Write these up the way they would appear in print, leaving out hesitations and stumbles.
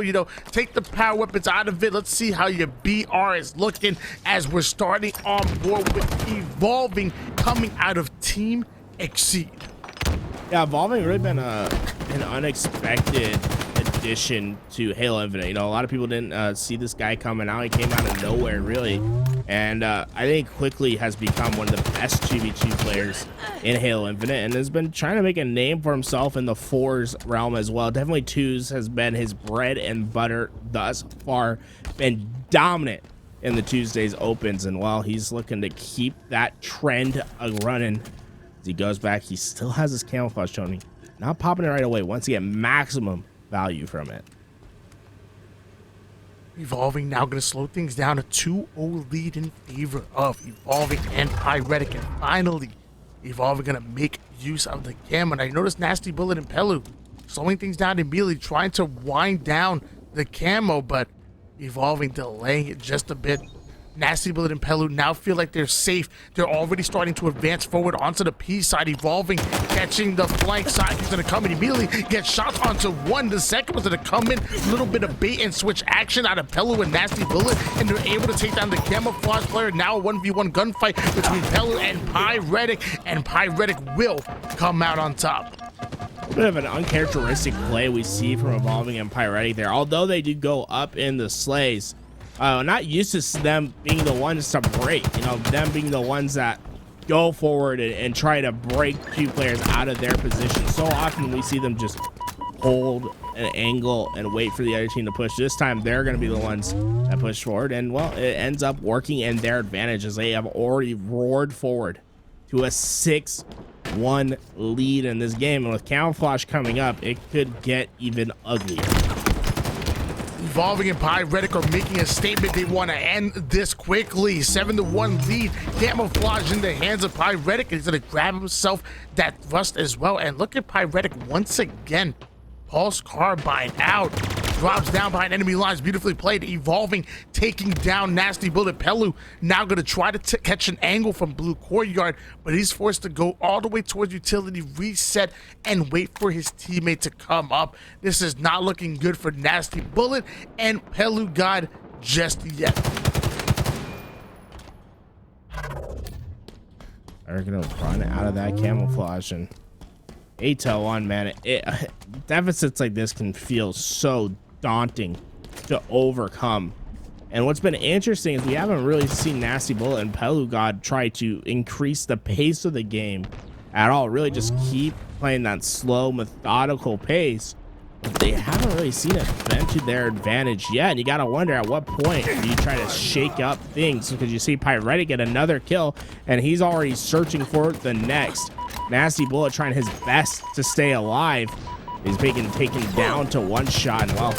you know, take the power weapons out of it. Let's see how your BR is looking as we're starting on board with Evolving coming out of Team Exceed. Yeah, Evolving really been an unexpected addition to Halo Infinite. You know, a lot of people didn't see this guy coming out. He came out of nowhere, really. And I think quickly has become one of the best 2v2 players in Halo Infinite and has been trying to make a name for himself in the 4s realm as well. Definitely 2s has been his bread and butter thus far. Been dominant in the Tuesdays opens, and while he's looking to keep that trend running as he goes back, he still has his camouflage, Tony. Not popping it right away once he get maximum value from it. Evolving now going to slow things down. A 2-0 lead in favor of Evolving and Pyrettic. And finally, Evolving going to make use of the camo. Now, you notice Nasty Bullet and Pelu slowing things down immediately, trying to wind down the camo, but Evolving delaying it just a bit. Nasty Bullet and Pelu now feel like they're safe. They're already starting to advance forward onto the P side. Evolving, catching the flank side. He's going to come in immediately, get shots onto one. The second was going to come in. A little bit of bait and switch action out of Pelu and Nasty Bullet, and they're able to take down the camouflage player. Now a 1v1 gunfight between Pelu and Pyrettic, and Pyrettic will come out on top. A bit of an uncharacteristic play we see from Evolving and Pyrettic there. Although they do go up in the slays, not used to them being the ones to break, you know, them being the ones that go forward and try to break two players out of their position. So often we see them just hold an angle and wait for the other team to push. This time they're going to be the ones that push forward, and well, it ends up working in their advantage as they have already roared forward to a 6-1 lead in this game. And with camouflage coming up, it could get even uglier. Evolving and Pyrettic are making a statement. They want to end this quickly. 7-1 lead. Camouflage in the hands of Pyrettic. He's going to grab himself that thrust as well. And look at Pyrettic once again. Pulse Carbine out. Drops down behind enemy lines. Beautifully played. Evolving, taking down Nasty Bullet. Pelu now going to try to catch an angle from Blue Courtyard, but he's forced to go all the way towards utility, reset, and wait for his teammate to come up. This is not looking good for Nasty Bullet and PeluGod just yet. They're going to run out of that camouflage, and 8-1, man. Deficits like this can feel so daunting to overcome. And what's been interesting is we haven't really seen Nasty Bullet and PeluGod try to increase the pace of the game at all. Really just keep playing that slow, methodical pace. But they haven't really seen it bend to their advantage yet. And you got to wonder at what point do you try to shake up things, because you see Pyrettic get another kill and he's already searching for the next. Nasty Bullet trying his best to stay alive. He's being taken down to one shot, and well,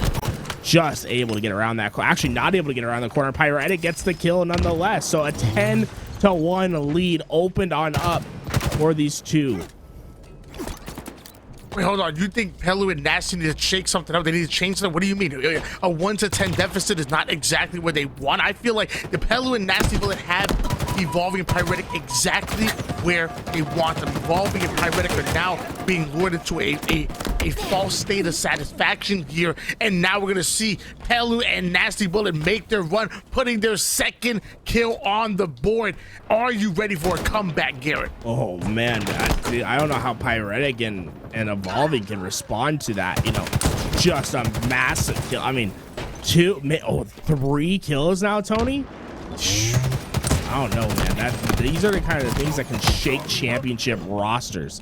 just able to get around that corner. Actually, not able to get around the corner. Pyrettic gets the kill nonetheless. So a 10-1 lead opened on up for these two. Wait, hold on. You think Pelu and Nasty need to shake something up? They need to change something? What do you mean? A 1-10 deficit is not exactly where they want. I feel like the Pelu and Nasty Bullet have Evolving and Pyrettic exactly where they want them. Evolving and Pyrettic are now being lured into a false state of satisfaction here, and now we're going to see Pelu and Nasty Bullet make their run, putting their second kill on the board. Are you ready for a comeback, Garrett? Oh, man. I don't know how Pyrettic and Evolving can respond to that. You know, just a massive kill. I mean, 3 kills now, Tony? I don't know, man. These are the kind of things that can shake championship rosters.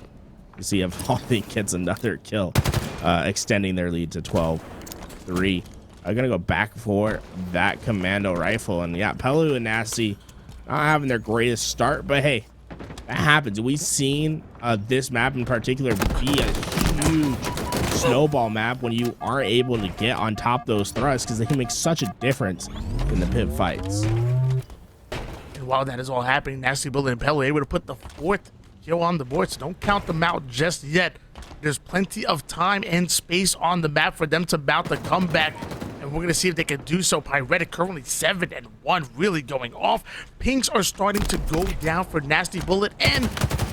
You see, Evolving gets another kill, extending their lead to 12-3. I'm gonna go back for that commando rifle, and yeah, Pelu and Nasty not having their greatest start, but hey, that happens. We've seen this map in particular be a huge snowball map when you are able to get on top of those thrusts, because they can make such a difference in the pit fights. While that is all happening, Nasty Bullet and Pelu able to put the 4th kill on the board, so don't count them out just yet. There's plenty of time and space on the map for them to mount the comeback, and we're going to see if they can do so. Pyrettic currently 7-1, really going off. Pinks are starting to go down for Nasty Bullet and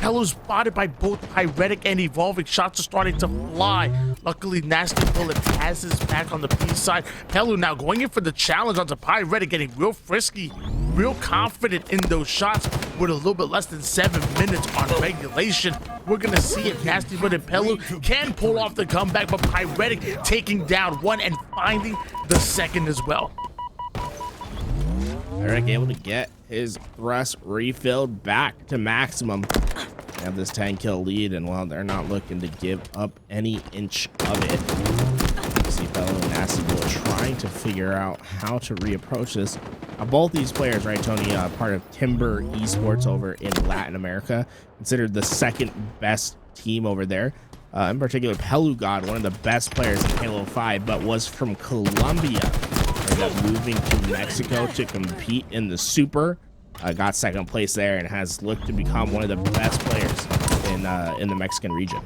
Pelu spotted by both Pyrettic and Evolving. Shots are starting to fly. Luckily, Nasty Bullet has his back on the P side. Pelu now going in for the challenge onto Pyrettic, getting real frisky, real confident in those shots with a little bit less than 7 minutes on regulation. We're going to see if Nasty Bullet and Pelu can pull off the comeback, but Pyrettic taking down one and finding the second as well. Pyrettic able to get his thrust refilled back to maximum. They have this 10 kill lead, and well, they're not looking to give up any inch of it. You see Pelu and Nasty Bullet trying to figure out how to reapproach this. Both these players, right, Tony, part of Timber Esports over in Latin America, considered the second best team over there. In particular, PeluGod, one of the best players in Halo 5, but was from Colombia. Ended up moving to Mexico to compete in the Super. Got second place there and has looked to become one of the best players in the Mexican region.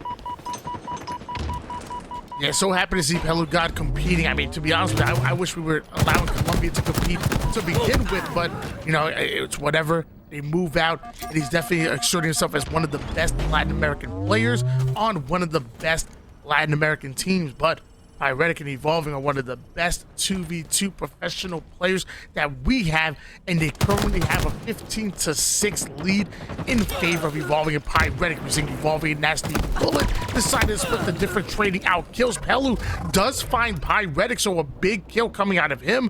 Yeah, so happy to see PeluGod competing. I mean, to be honest with you, I wish we were allowing Colombia to compete to begin with, but, you know, it's whatever. They move out, and he's definitely asserting himself as one of the best Latin American players on one of the best Latin American teams. But Pyrettic and Evolving are one of the best 2v2 professional players that we have, and they currently have a 15-6 lead in favor of Evolving and Pyrettic. We're seeing Evolving and Nasty Bullet decided to split the different trading out kills. Pelu does find Pyrettic, so a big kill coming out of him,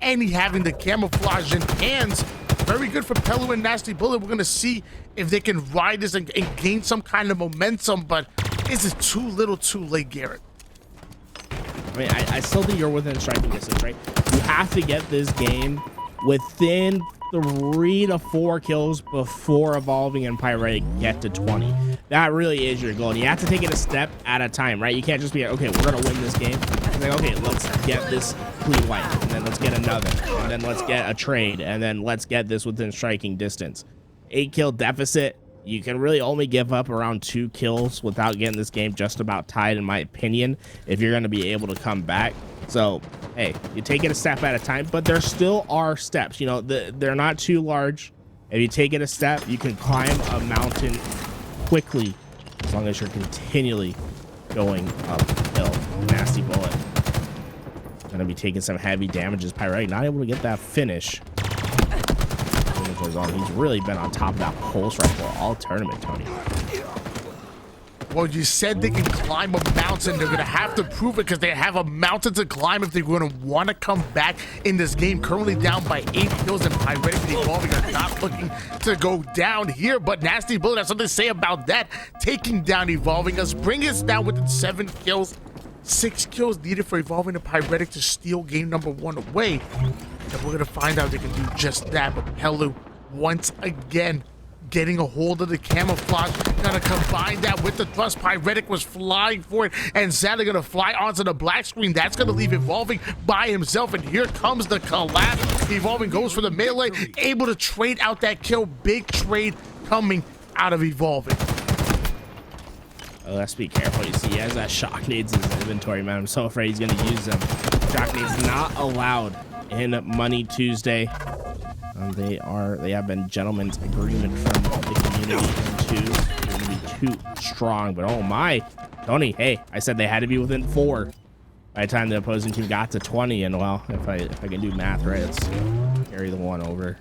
and he having the camouflage in hands. Very good for Pelu and Nasty Bullet. We're going to see if they can ride this and gain some kind of momentum, but is it too little too late, Garrett? I mean, I still think you're within striking distance, right? You have to get this game within 3 to 4 kills before Evolving and Pyrettic get to 20. That really is your goal. And you have to take it a step at a time, right? You can't just be like, okay, we're going to win this game. It's like, okay, let's get this clean wipe, and then let's get another, and then let's get a trade, and then let's get this within striking distance. 8 kill deficit. You can really only give up around 2 kills without getting this game just about tied, in my opinion, if you're going to be able to come back. So, hey, you take it a step at a time, but there still are steps. You know, they're not too large. If you take it a step, you can climb a mountain quickly as long as you're continually going uphill. Nasty Bullet going to be taking some heavy damages. Pyrettic not able to get that finish. He's really been on top of that pulse rifle all tournament, Tony. Well, you said they can climb a mountain. They're going to have to prove it because they have a mountain to climb if they're going to want to come back in this game. Currently down by 8 kills, and Pyrettic and Evolving are not looking to go down here. But Nasty Bullet has something to say about that. Taking down Evolving us, bringing us down within 7 kills. 6 kills needed for Evolving and Pyrettic to steal game number 1 away. And we're going to find out they can do just that. But Pelu, once again, getting a hold of the camouflage, gonna combine that with the thrust. Pyrettic was flying for it, and sadly gonna fly onto the black screen. That's gonna leave Evolving by himself, and here comes the collapse. Evolving goes for the melee, able to trade out that kill. Big trade coming out of Evolving. Oh, let's be careful. You see, he has that shock nades in his inventory, man. I'm so afraid he's gonna use them. Shock nades not allowed in Money Tuesday. They have been gentlemen's agreement from the community to be too strong. But oh my, Tony, hey, I said they had to be within 4 by the time the opposing team got to 20. And well, if I can do math right, let's carry the 1 over.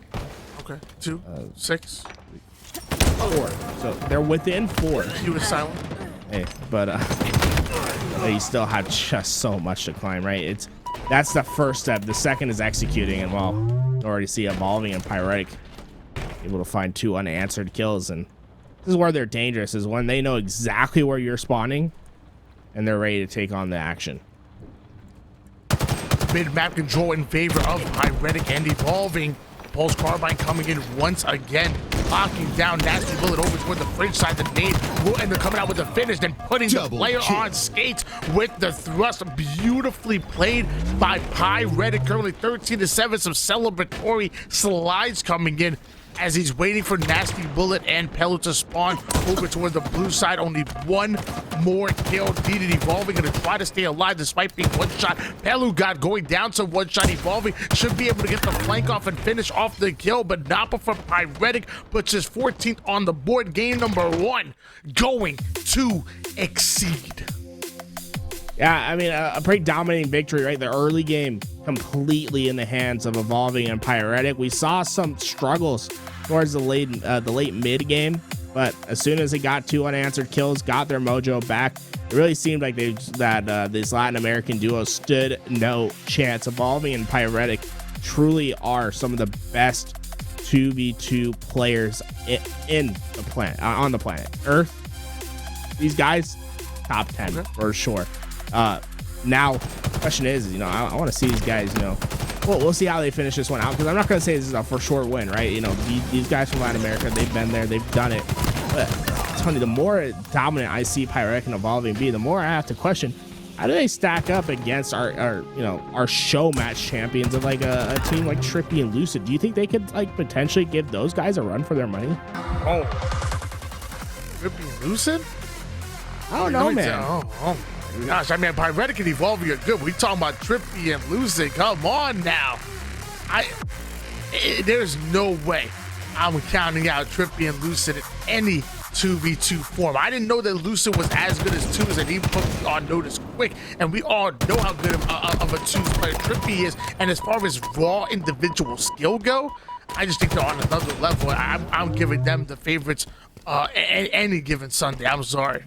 Okay, 2, 6, 4. So they're within 4. He was silent. Hey, but you still have just so much to climb, right? That's the first step. The second is executing, and well, you already see Evolving and Pyrettic able to find 2 unanswered kills, and this is where they're dangerous, is when they know exactly where you're spawning and they're ready to take on the action. Mid-map control in favor of Pyrettic and Evolving. Pulse Carbine coming in once again, locking down Nasty Bullet over toward the fridge side. The nade will end up coming out with the finish, then putting the player on skates with the thrust. Beautifully played by Pyrettic. Currently 13-7. Some celebratory slides coming in. as he's waiting for Nasty Bullet and Pelu to spawn over toward the blue side. Only one more kill needed. Evolving gonna try to stay alive despite being one shot. PeluGod going down to one shot. Evolving should be able to get the flank off and finish off the kill, but not before Pyrettic puts his 14th on the board. Game number 1 going to Exceed. Yeah, I mean, a pretty dominating victory, right? The early game completely in the hands of Evolving and Pyrettic. We saw some struggles towards the late mid game, but as soon as they got 2 unanswered kills, got their mojo back, it really seemed like this Latin American duo stood no chance. Evolving and Pyrettic truly are some of the best 2v2 players in the planet, on the planet Earth. These guys, top 10 for sure. Now the question is, you know, I want to see these guys, you know, we'll see how they finish this one out, because I'm not going to say this is a for sure win, right? You know, these guys from Latin America, they've been there, they've done it. But Tony, the more dominant I see Pyrettic and Evolving be, the more I have to question, how do they stack up against our show match champions of like a team like Trippy and Lucid? Do you think they could like potentially give those guys a run for their money? Oh, Trippy and Lucid? I don't know, man. Oh my gosh, I mean, Pyrettic and Evolving are good. We talking about Trippy and Lucid. Come on now. There's no way I'm counting out Trippy and Lucid in any 2v2 form. I didn't know that Lucid was as good as 2s, and he put me on notice quick. And we all know how good of a 2s player Trippy is. And as far as raw individual skill go, I just think they're on another level. I'm giving them the favorites any given Sunday. I'm sorry.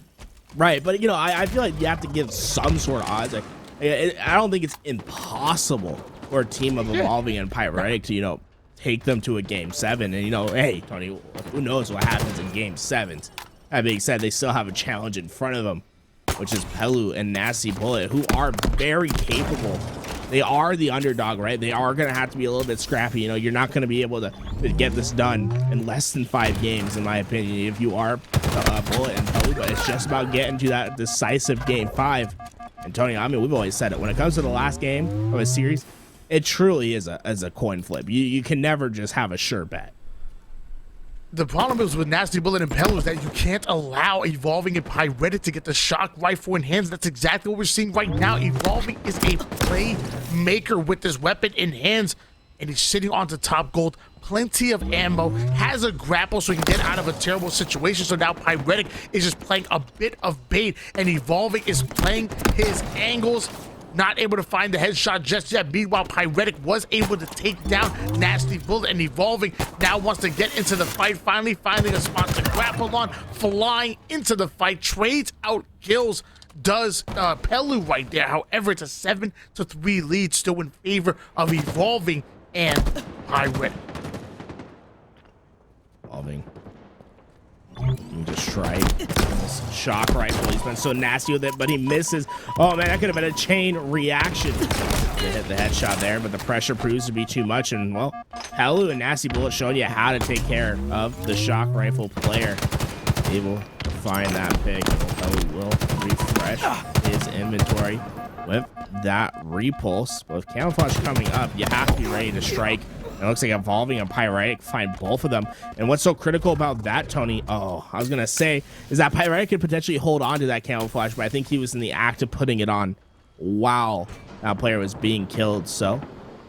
Right, but you know, I feel like you have to give some sort of odds. I don't think it's impossible for a team of Evolving and Pyrettic to, you know, take them to a game 7. And you know, hey Tony, who knows what happens in game 7s? That being said, they still have a challenge in front of them, which is Pelu and Nasty Bullet, who are very capable. They are the underdog, right? They are going to have to be a little bit scrappy. You know, you're not going to be able to get this done in less than 5 games, in my opinion, if you are Bullet and Pelu. But it's just about getting to that decisive game 5. And Tony, I mean, we've always said it. When it comes to the last game of a series, it truly is a coin flip. You can never just have a sure bet. The problem is with Nasty Bullet and Pelu is that you can't allow Evolving and Pyrettic to get the shock rifle in hands. That's exactly what we're seeing right now. Evolving is a playmaker with this weapon in hands, and he's sitting on the top gold. Plenty of ammo, has a grapple so he can get out of a terrible situation. So now Pyrettic is just playing a bit of bait, and Evolving is playing his angles. Not able to find the headshot just yet. Meanwhile, Pyrettic was able to take down Nasty Bullet, and Evolving now wants to get into the fight. Finally finding a spot to grapple on, flying into the fight, trades out kills, does Pelu right there. However, it's a 7-3 lead still in favor of Evolving and Pyrettic. Evolving. Just try shock rifle. He's been so nasty with it, but he misses. Oh man, that could have been a chain reaction. They hit the headshot there, but the pressure proves to be too much. And well, Pelu and Nasty Bullet showing you how to take care of the shock rifle player. Able to find that pick. Pelu will refresh his inventory with that repulse. But with camouflage coming up, you have to be ready to strike. It looks like Evolving and Pyrettic find both of them. And what's so critical about that, Tony, I was going to say, is that Pyrettic could potentially hold on to that camouflage, but I think he was in the act of putting it on while that player was being killed. So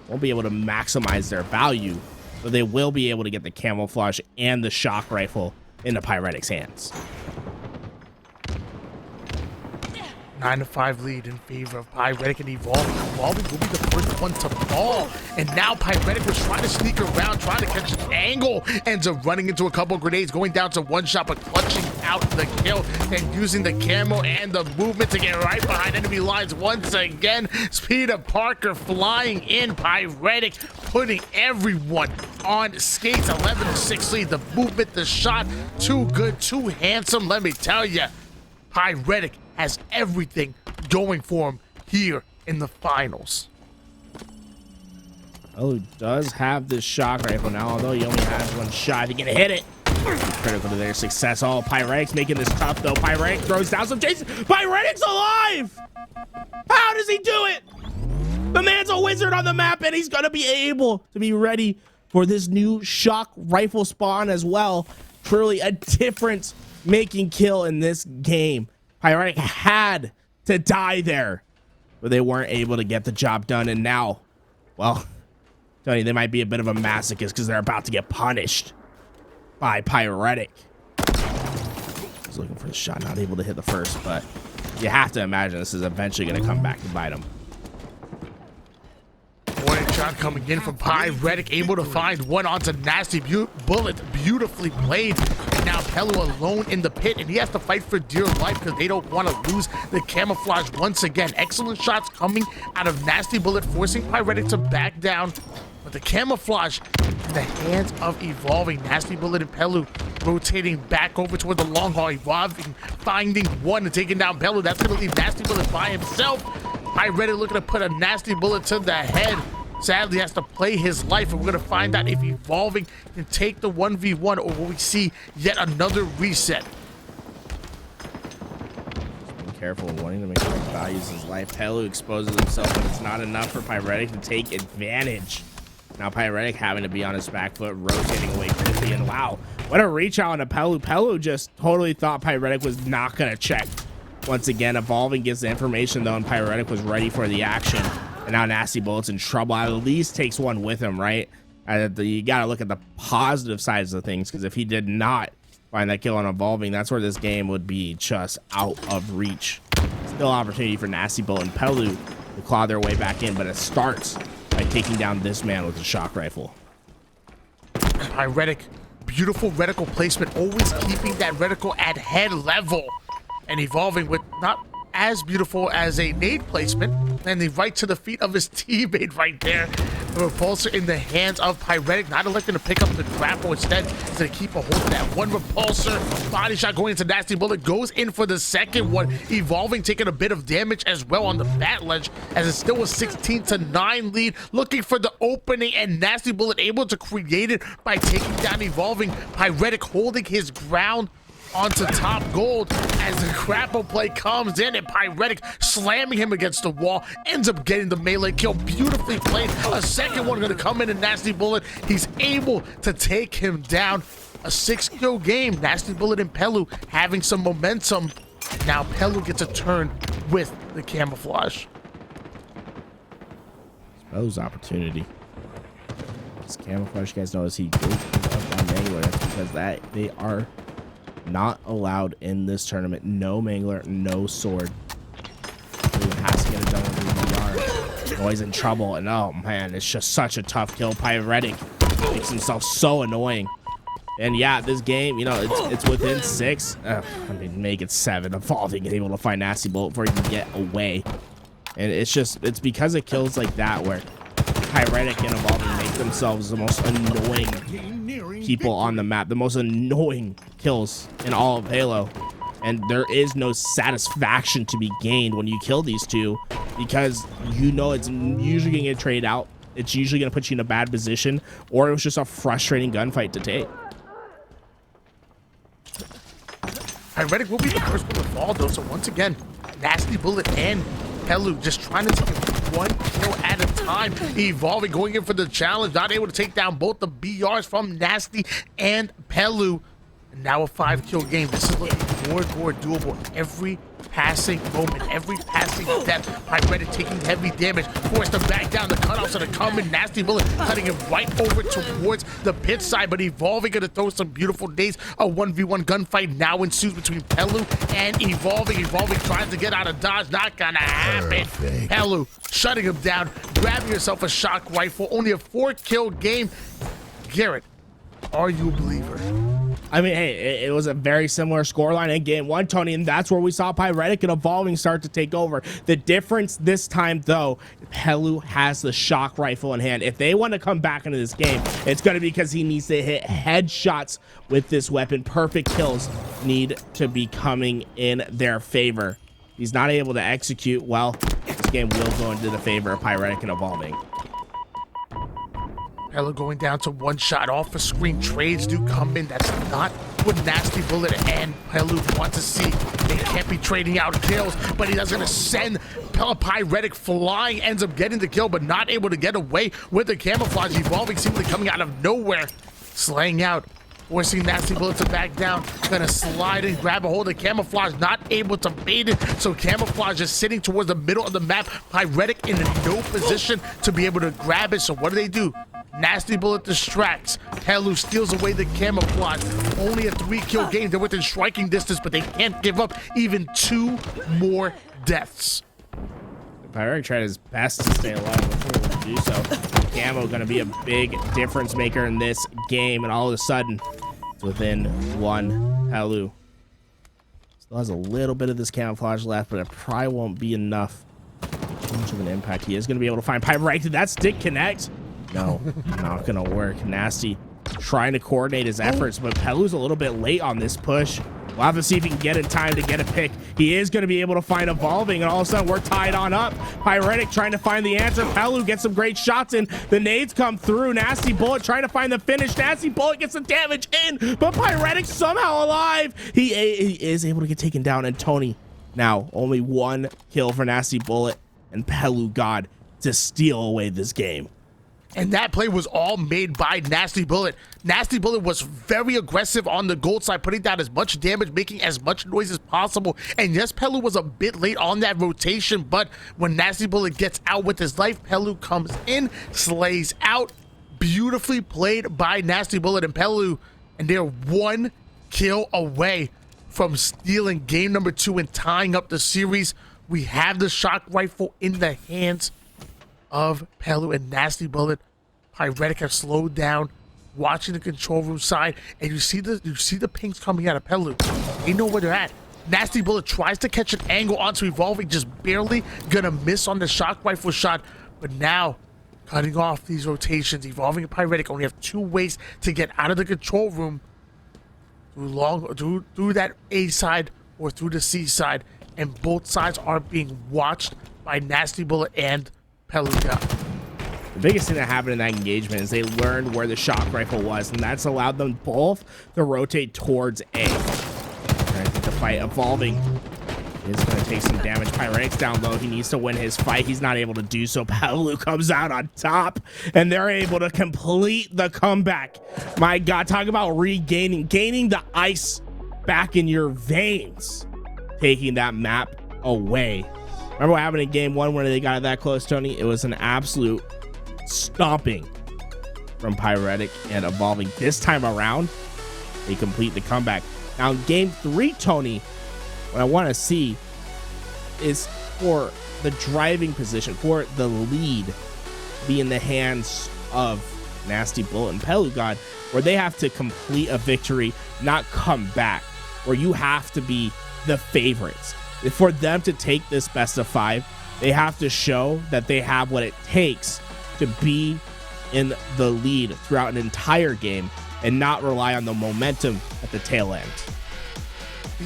won't be able to maximize their value, but they will be able to get the camouflage and the shock rifle into Pyrettic's hands. 9-5 lead in favor of Pyrettic and Evolving. Evolving will be the first one to fall. And now Pyrettic was trying to sneak around, trying to catch an angle. Ends up running into a couple grenades, going down to one shot, but clutching out the kill and using the camo and the movement to get right behind enemy lines once again. Speed of Parker flying in. Pyrettic putting everyone on skates. 11-6 lead. The movement, the shot, too good, too handsome. Let me tell you, Pyrettic has everything going for him here in the finals. Oh, does have this shock rifle now, although he only has one shot. He can hit it. Critical to their success. Oh, Pyrettic's making this tough, though. Pyrettic throws down some chases. Pyrettic's alive! How does he do it? The man's a wizard on the map, and he's going to be able to be ready for this new shock rifle spawn as well. Truly a difference making kill in this game. Pyrettic had to die there, but they weren't able to get the job done. And now, well, Tony, they might be a bit of a masochist because they're about to get punished by Pyrettic. He's looking for the shot, not able to hit the first, but you have to imagine this is eventually going to come back to bite him. Warning shot coming in from Pyrettic, able to find one onto Nasty Bullet, beautifully played. And now Pelu alone in the pit, and he has to fight for dear life because they don't want to lose the camouflage once again. Excellent shots coming out of Nasty Bullet, forcing Pyrettic to back down. But the camouflage in the hands of Evolving. Nasty Bullet and Pelu rotating back over toward the long haul. Evolving, finding one and taking down Pelu. That's going to leave Nasty Bullet by himself. Pyrettic looking to put a Nasty Bullet to the head. Sadly, has to play his life, and we're going to find out if Evolving can take the 1v1 or will we see yet another reset. Be careful, wanting to make sure he values his life. Pelu exposes himself, but it's not enough for Pyrettic to take advantage. Now Pyrettic having to be on his back foot, rotating away quickly, and wow, what a reach out on a Pelu. Pelu just totally thought Pyrettic was not going to check. Once again, Evolving gets the information though, and Pyrettic was ready for the action. And now Nasty Bullet's in trouble. At least takes one with him, right? You got to look at the positive sides of things, because if he did not find that kill on Evolving, that's where this game would be just out of reach. Still opportunity for Nasty Bullet and Pelu to claw their way back in, but it starts by taking down this man with a shock rifle. Pyrettic, beautiful reticle placement, always keeping that reticle at head level. And Evolving with not as beautiful as a nade placement, and right to the feet of his teammate right there. The repulsor in the hands of Pyrettic, not electing to pick up the grapple, instead is going to keep a hold of that one repulsor. Body shot going into Nasty Bullet, goes in for the second one. Evolving taking a bit of damage as well on the bat ledge, as it still was 16-9 lead, looking for the opening, and Nasty Bullet able to create it by taking down Evolving. Pyrettic holding his ground onto top gold as the grapple play comes in, and Pyrettic slamming him against the wall, ends up getting the melee kill. Beautifully played. A second one going to come in, and Nasty Bullet, he's able to take him down. A 6-kill game. Nasty Bullet and Pelu having some momentum. Now Pelu gets a turn with the camouflage. Pelu's opportunity. This camouflage, you guys notice he goes up on Mangler. That's because they are not allowed in this tournament. No Mangler, no sword. He has to get it done with his VR. Oh, he's in trouble, and oh man, it's just such a tough kill. Pyrettic makes himself so annoying. And yeah, this game, you know, it's within 6. I mean, make it 7. Evolving and able to find Nasty Bullet before he can get away. And it's because of kills like that where Pyrettic and Evolving make themselves the most annoying people on the map, the most annoying kills in all of Halo. And there is no satisfaction to be gained when you kill these two, because you know it's usually gonna get traded out. It's usually gonna put you in a bad position, or it was just a frustrating gunfight to take. Pyrettic will be the first one to fall though, so once again, Nasty Bullet and Pelu just trying to take one kill at a time. Evolving, going in for the challenge, not able to take down both the BRs from Nasty and Pelu. And now a 5-kill game. This is looking more and more doable every passing moment, every passing step. Pyrettic taking heavy damage, forced to back down. The cutoffs are coming. Nasty Bullet cutting him right over towards the pit side, but Evolving gonna throw some beautiful days. A 1v1 gunfight now ensues between Pelu and Evolving. Evolving tries to get out of dodge, not gonna happen. Pelu shutting him down, grabbing yourself a shock rifle. Only a 4-kill game. Garrett, are you a believer? I mean, hey, it was a very similar scoreline in game 1, Tony, and that's where we saw Pyrettic and Evolving start to take over. The difference this time, though, Pelu has the shock rifle in hand. If they want to come back into this game, it's going to be because he needs to hit headshots with this weapon. Perfect kills need to be coming in their favor. He's not able to execute well. This game will go into the favor of Pyrettic and Evolving. Pelu going down to one shot off the screen. Trades do come in. That's not what what Nasty Bullet and Pelu want to see. They can't be trading out kills, but he does gonna send Pyrettic flying, ends up getting the kill, but not able to get away with the camouflage. Evolving seemingly coming out of nowhere, slaying out, forcing Nasty Bullet to back down. Gonna slide and grab a hold of camouflage, not able to bait it. So camouflage is sitting towards the middle of the map. Pyrettic in no position to be able to grab it. So what do? Nasty Bullet distracts. Pelu steals away the camouflage. Only a 3-kill game. They're within striking distance, but they can't give up even 2 more deaths. Pyrettic tried his best to stay alive, but wasn't able to do so. Camo gonna be a big difference maker in this game, and all of a sudden, it's within 1. Pelu still has a little bit of this camouflage left, but it probably won't be enough. Too much of an impact. He is gonna be able to find Pyrettic. Did that stick connect? No, not gonna work. Nasty trying to coordinate his efforts, but Pelu's a little bit late on this push. We'll have to see if he can get in time to get a pick. He is going to be able to find Evolving, and all of a sudden we're tied on up. Pyrettic trying to find the answer. Pelu gets some great shots in. The nades come through. Nasty Bullet trying to find the finish. Nasty Bullet gets the damage in, but Pyrettic somehow alive. He is able to get taken down, and Tony now only 1 kill for Nasty Bullet and PeluGod to steal away this game. And that play was all made by Nasty Bullet. Nasty Bullet was very aggressive on the gold side, putting down as much damage, making as much noise as possible. And yes, Pelu was a bit late on that rotation, but when Nasty Bullet gets out with his life, Pelu comes in, slays out. Beautifully played by Nasty Bullet and Pelu. And they're 1 kill away from stealing game number 2 and tying up the series. We have the shock rifle in the hands of Pelu and Nasty Bullet. Pyrettic have slowed down, watching the control room side, and you see the pings coming out of Pelu. They know where they're at. Nasty Bullet tries to catch an angle onto Evolving, just barely gonna miss on the shock rifle shot, but now cutting off these rotations. Evolving and Pyrettic only have 2 ways to get out of the control room, through that A side or through the C side, and both sides are being watched by Nasty Bullet and PeluGod. The biggest thing that happened in that engagement is they learned where the shock rifle was, and that's allowed them both to rotate towards A. And I think the fight Evolving is going to take some damage. Pyrettic's down low. He needs to win his fight. He's not able to do so. Pelu comes out on top, and they're able to complete the comeback. My God, talk about gaining the ice back in your veins, taking that map away. Remember what happened in game 1 when they got it that close, Tony? It was an absolute stomping from Pyrettic and Evolving. This time around, they complete the comeback. Now, in game 3, Tony, what I want to see is for the driving position, for the lead be in the hands of Nasty Bullet and PeluGod, where they have to complete a victory, not come back, where you have to be the favorites. For them to take this best of 5, they have to show that they have what it takes to be in the lead throughout an entire game and not rely on the momentum at the tail end.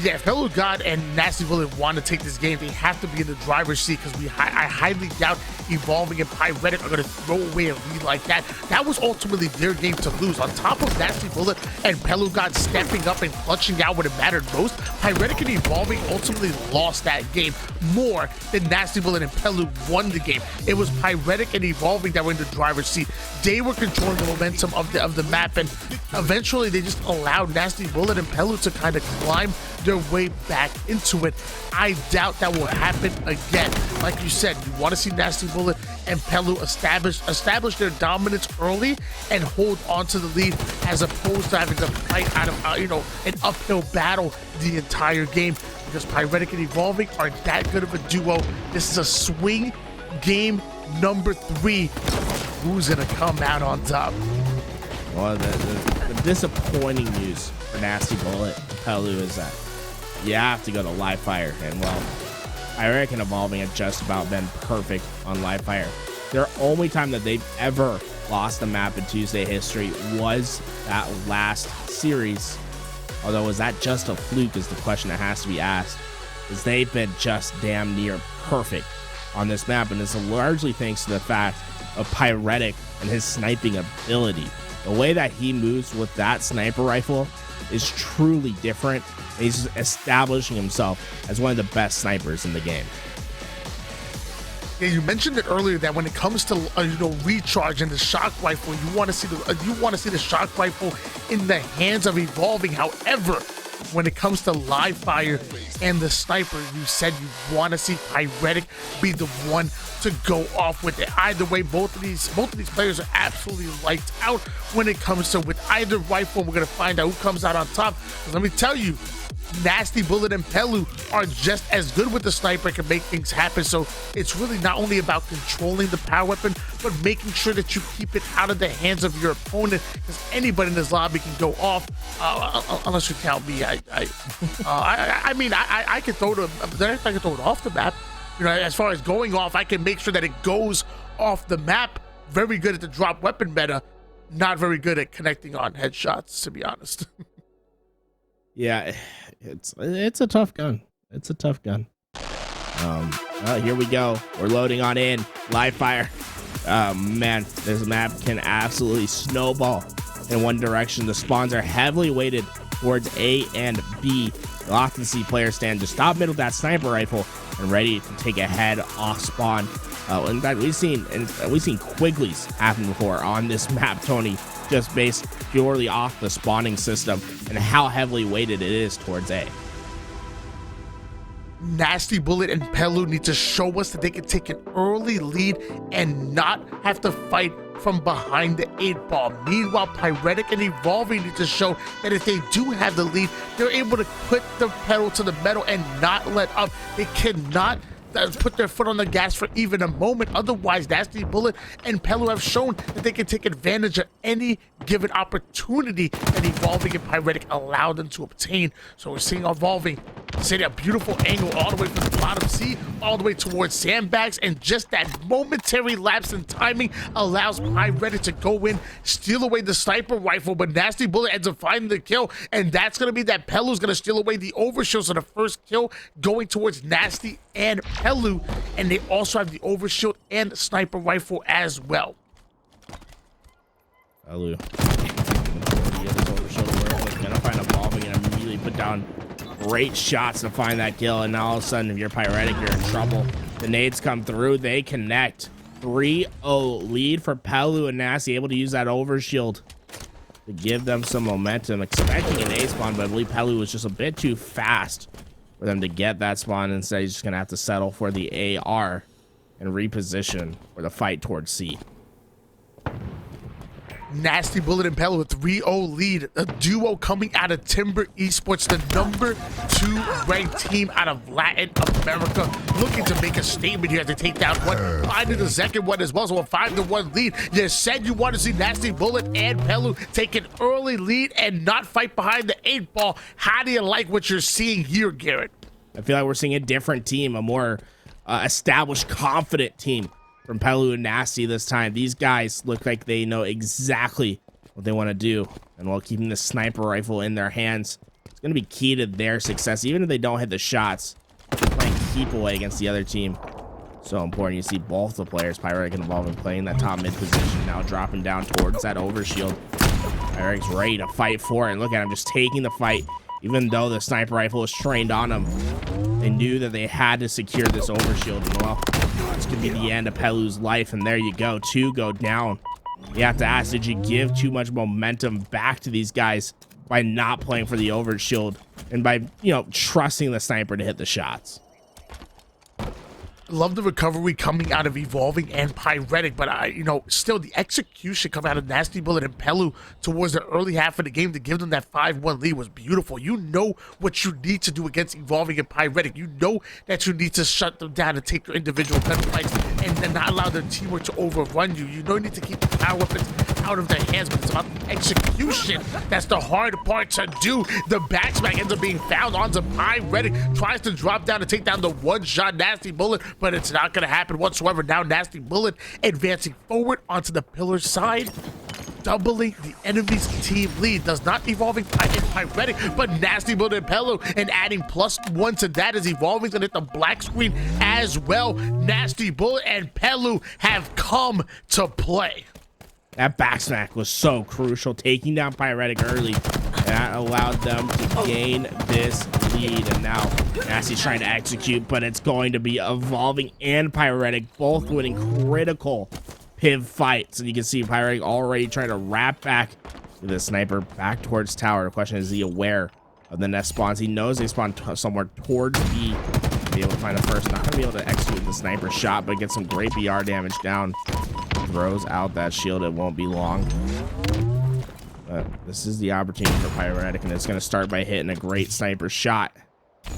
Yeah, if PeluGod and Nasty Bullet want to take this game, they have to be in the driver's seat, because I highly doubt Evolving and Pyrettic are going to throw away a lead like that. That was ultimately their game to lose. On top of Nasty Bullet and PeluGod stepping up and clutching out when it mattered most, Pyrettic and Evolving ultimately lost that game more than Nasty Bullet and Pelu won the game. It was Pyrettic and Evolving that were in the driver's seat. They were controlling the momentum of the map, and eventually they just allowed Nasty Bullet and Pelu to kind of climb their way back into it. I doubt that will happen again. Like you said, you want to see Nasty Bullet and Pelu establish their dominance early and hold on to the lead, as opposed to having to fight out of an uphill battle the entire game, because Pyrettic and Evolving are that good of a duo. This is a swing game number 3. Who's gonna come out on top? Well, the disappointing news for Nasty Bullet and Pelu is that you have to go to live fire, and well, Pyrettic and Evolving have just about been perfect on live fire. Their only time that they've ever lost a map in Tuesday history was that last series. Although, was that just a fluke is the question that has to be asked, because they've been just damn near perfect on this map, and it's largely thanks to the fact of Pyrettic and his sniping ability. The way that he moves with that sniper rifle is truly different. He's establishing himself as one of the best snipers in the game. Yeah, you mentioned it earlier that when it comes to recharge and the shock rifle, you want to see the shock rifle in the hands of Evolving. However, when it comes to live fire and the sniper, you said you want to see Pyrettic be the one to go off with it. Either way, both of these players are absolutely lights out when it comes to with either rifle. We're gonna find out who comes out on top. Let me tell you, Nasty Bullet and Pelu are just as good with the sniper, can make things happen. So it's really not only about controlling the power weapon, but making sure that you keep it out of the hands of your opponent, because anybody in this lobby can go off, unless you count me. I mean, I can throw it off the map. You know, as far as going off, I can make sure that it goes off the map. Very good at the drop weapon meta, not very good at connecting on headshots, to be honest. Yeah, it's a tough gun. It's a tough gun. Here we go. We're loading on in. Live fire. Man, this map can absolutely snowball in one direction. The spawns are heavily weighted towards A and B. You'll often see players stand just top middle with that sniper rifle and ready to take a head off spawn. In fact, we've seen Quigleys happen before on this map, Tony, just based purely off the spawning system and how heavily weighted it is towards A. Nasty Bullet and Pelu need to show us that they can take an early lead and not have to fight from behind the 8-ball. Meanwhile, Pyrettic and Evolving need to show that if they do have the lead, they're able to put the pedal to the metal and not let up. They cannot put their foot on the gas for even a moment. Otherwise, Nasty Bullet and Pelu have shown that they can take advantage of any given opportunity that Evolving and Pyrettic allow them to obtain. So we're seeing Evolving setting a beautiful angle all the way from the bottom C all the way towards sandbags, and just that momentary lapse in timing allows Pyrettic to go in, steal away the sniper rifle, but Nasty Bullet ends up finding the kill, and that's going to be that Pelu's going to steal away the overshield. So the first kill going towards Nasty and Pelu, and they also have the overshield and sniper rifle as well. Pelu. Gonna find Evolving and immediately put down great shots to find that kill, and now all of a sudden, if you're Pyrettic, you're in trouble. The nades come through, they connect. 3-0 lead for Pelu, and Nasty able to use that overshield to give them some momentum. Expecting an A spawn, but I believe Pelu was just a bit too fast for them to get that spawn. Instead, he's just gonna have to settle for the AR and reposition for the fight towards C. Nasty Bullet and Pelu with 3-0 lead. A duo coming out of Timber Esports, the #2 ranked team out of Latin America, looking to make a statement here as they take down one, finding the second one as well. So a 5-1 lead. You said you want to see Nasty Bullet and Pelu take an early lead and not fight behind the 8-ball. How do you like what you're seeing here, Garrett? I feel like we're seeing a different team, a more established, confident team from Pelu and Nasty this time. These guys look like they know exactly what they want to do, and while keeping the sniper rifle in their hands, it's going to be key to their success. Even if they don't hit the shots, they're playing keep away against the other team. So important. You see both the players, Pyrettic and Evolving, playing that top mid position, now dropping down towards that overshield. Pyrettic's ready to fight for it, and look at him just taking the fight. Even though the sniper rifle was trained on him, they knew that they had to secure this overshield. And well, this could be the end of Pelu's life, and there you go. 2 go down. You have to ask, did you give too much momentum back to these guys by not playing for the overshield and by, trusting the sniper to hit the shots? Love the recovery coming out of Evolving and Pyrettic, but still the execution coming out of Nasty Bullet and Pelu towards the early half of the game to give them that 5-1 lead was beautiful. You know what you need to do against Evolving and Pyrettic. You know that you need to shut them down and take your individual gunfights and then not allow their teamwork to overrun you. You know you need to keep the power weapons out of their hands, but it's about the execution. That's the hard part to do. The backsmack ends up being found onto Pyrettic, tries to drop down to take down the one-shot Nasty Bullet, but it's not going to happen whatsoever. Now Nasty Bullet advancing forward onto the pillar side, doubling the enemy's team lead. Does not Evolving and Pyrettic, but Nasty Bullet and Pelu, and adding +1 to that as Evolving's gonna hit the black screen as well. Nasty Bullet and Pelu have come to play. That backsmack was so crucial, taking down Pyrettic early. And that allowed them to gain this lead. And now Nasty's trying to execute, but it's going to be Evolving and Pyrettic both winning critical piv fights. And you can see Pyrettic already trying to wrap back with the sniper back towards tower. The question is he aware of the nest spawns? He knows they spawn somewhere towards B. Be able to find the first. Not going to be able to execute the sniper shot, but get some great BR damage down. Throws out that shield. It won't be long. But this is the opportunity for Pyrettic, and it's going to start by hitting a great sniper shot.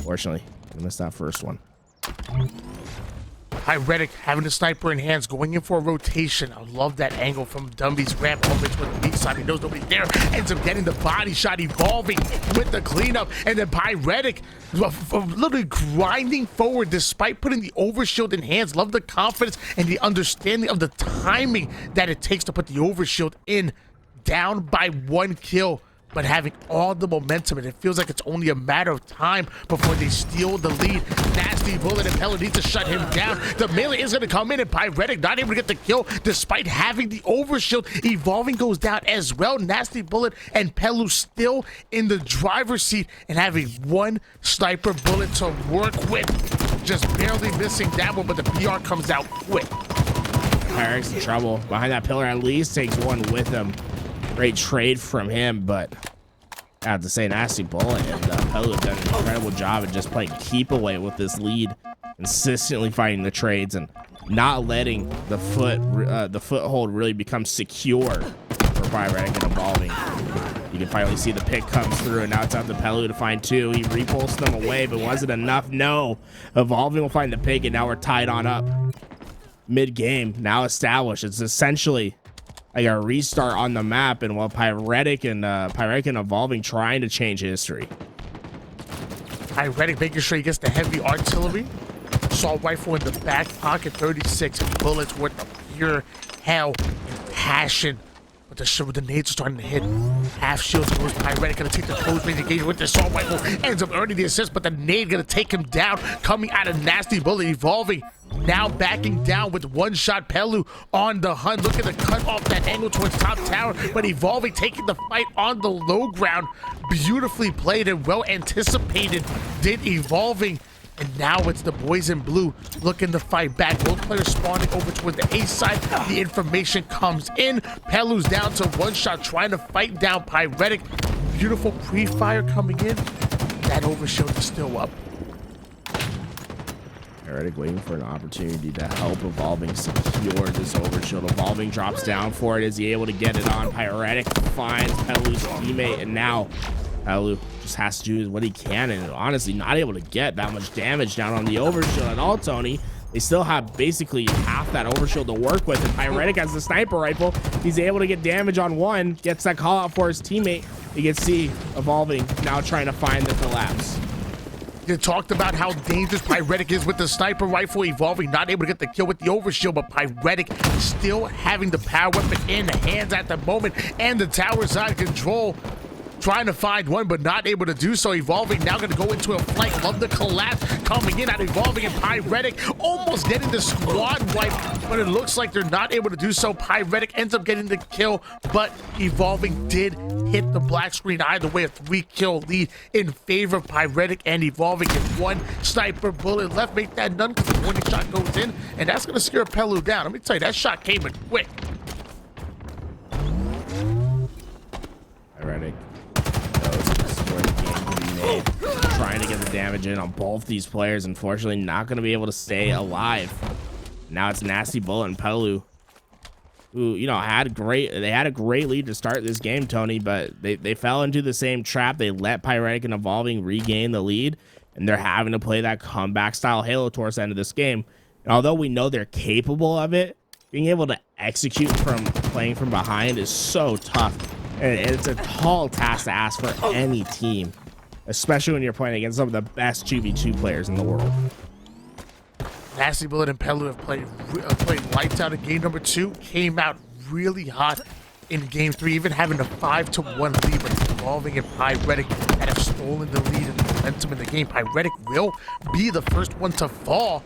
Fortunately, I missed that first one. Pyrettic having the sniper in hands, going in for a rotation. I love that angle from Dumby's ramp over to the weak side. He knows nobody's there. Ends up getting the body shot, Evolving with the cleanup. And then Pyrettic literally grinding forward despite putting the overshield in hands. Love the confidence and the understanding of the timing that it takes to put the overshield in. Down by 1 kill, but having all the momentum, and it feels like it's only a matter of time before they steal the lead. Nasty Bullet and Pelu need to shut him down. The melee is going to come in, and Pyrettic not able to get the kill despite having the overshield. Evolving goes down as well. Nasty Bullet and Pelu still in the driver's seat and having 1 sniper bullet to work with. Just barely missing that one, but the PR comes out quick. Pyrettic's in trouble. Behind that pillar, at least takes 1 with him. Great trade from him, but I have to say Nasty Bullet and Pelu have done an incredible job of just playing keep away with this lead, consistently fighting the trades and not letting the foothold really become secure for Pyrettic and Evolving. You can finally see the pick comes through, and now it's out to Pelu to find 2. He repulsed them away, but was it enough? No. Evolving will find the pick, and now we're tied on up. Mid-game, now established. It's essentially like a restart on the map, and while Pyrettic and Evolving trying to change history. Pyrettic making sure he gets the heavy artillery. Assault rifle in the back pocket, 36 bullets worth of pure hell and passion. But the nades are starting to hit. Half shields goes Pyrettic, gonna take the close range engagement with the assault rifle. Ends up earning the assist, but the nade gonna take him down. Coming out of Nasty Bullet, Evolving now backing down with 1-shot. Pelu on the hunt, looking to cut off that angle towards top tower, but Evolving taking the fight on the low ground. Beautifully played and well anticipated did Evolving. And now it's the boys in blue looking to fight back. Both players spawning over towards the A side. The information comes in. Pelu's down to 1-shot, trying to fight down Pyrettic. Beautiful pre-fire coming in. That overshield is still up. Pyrettic waiting for an opportunity to help Evolving secure this overshield. Evolving drops down for it. Is he able to get it on? Pyrettic finds Pelu's teammate, and now Pelu just has to do what he can, and honestly not able to get that much damage down on the overshield at all, Tony. They still have basically half that overshield to work with, and Pyrettic has the sniper rifle. He's able to get damage on 1, gets that call out for his teammate. You can see Evolving now trying to find the collapse. You talked about how dangerous Pyrettic is with the sniper rifle. Evolving not able to get the kill with the overshield, but Pyrettic still having the power weapon in hands at the moment, and the tower's out of control. Trying to find 1, but not able to do so. Evolving now going to go into a flank. Love the collapse coming in at Evolving, and Pyrettic almost getting the squad wipe, but it looks like they're not able to do so. Pyrettic ends up getting the kill, but Evolving did hit the black screen. Either way, a 3-kill lead in favor of Pyrettic and Evolving, and 1 sniper bullet left. Make that none because the warning shot goes in, and that's going to scare Pelu down. Let me tell you, that shot came in quick. Pyrettic trying to get the damage in on both these players. Unfortunately, not going to be able to stay alive. Now it's Nasty Bullet and Pelu, who, you know, had a great lead to start this game, Tony, but they fell into the same trap. They let Pyrettic and Evolving regain the lead, and they're having to play that comeback style Halo towards the end of this game. And although we know they're capable of it, being able to execute from playing from behind is so tough. And it's a tall task to ask for any team, especially when you're playing against some of the best 2v2 players in the world. Nasty Bullet and Pelu have played lights out in game number 2. Came out really hot in game 3, even having a 5-1 lead, but Evolving and Pyrettic that have stolen the lead and the momentum in the game. Pyrettic will be the first one to fall,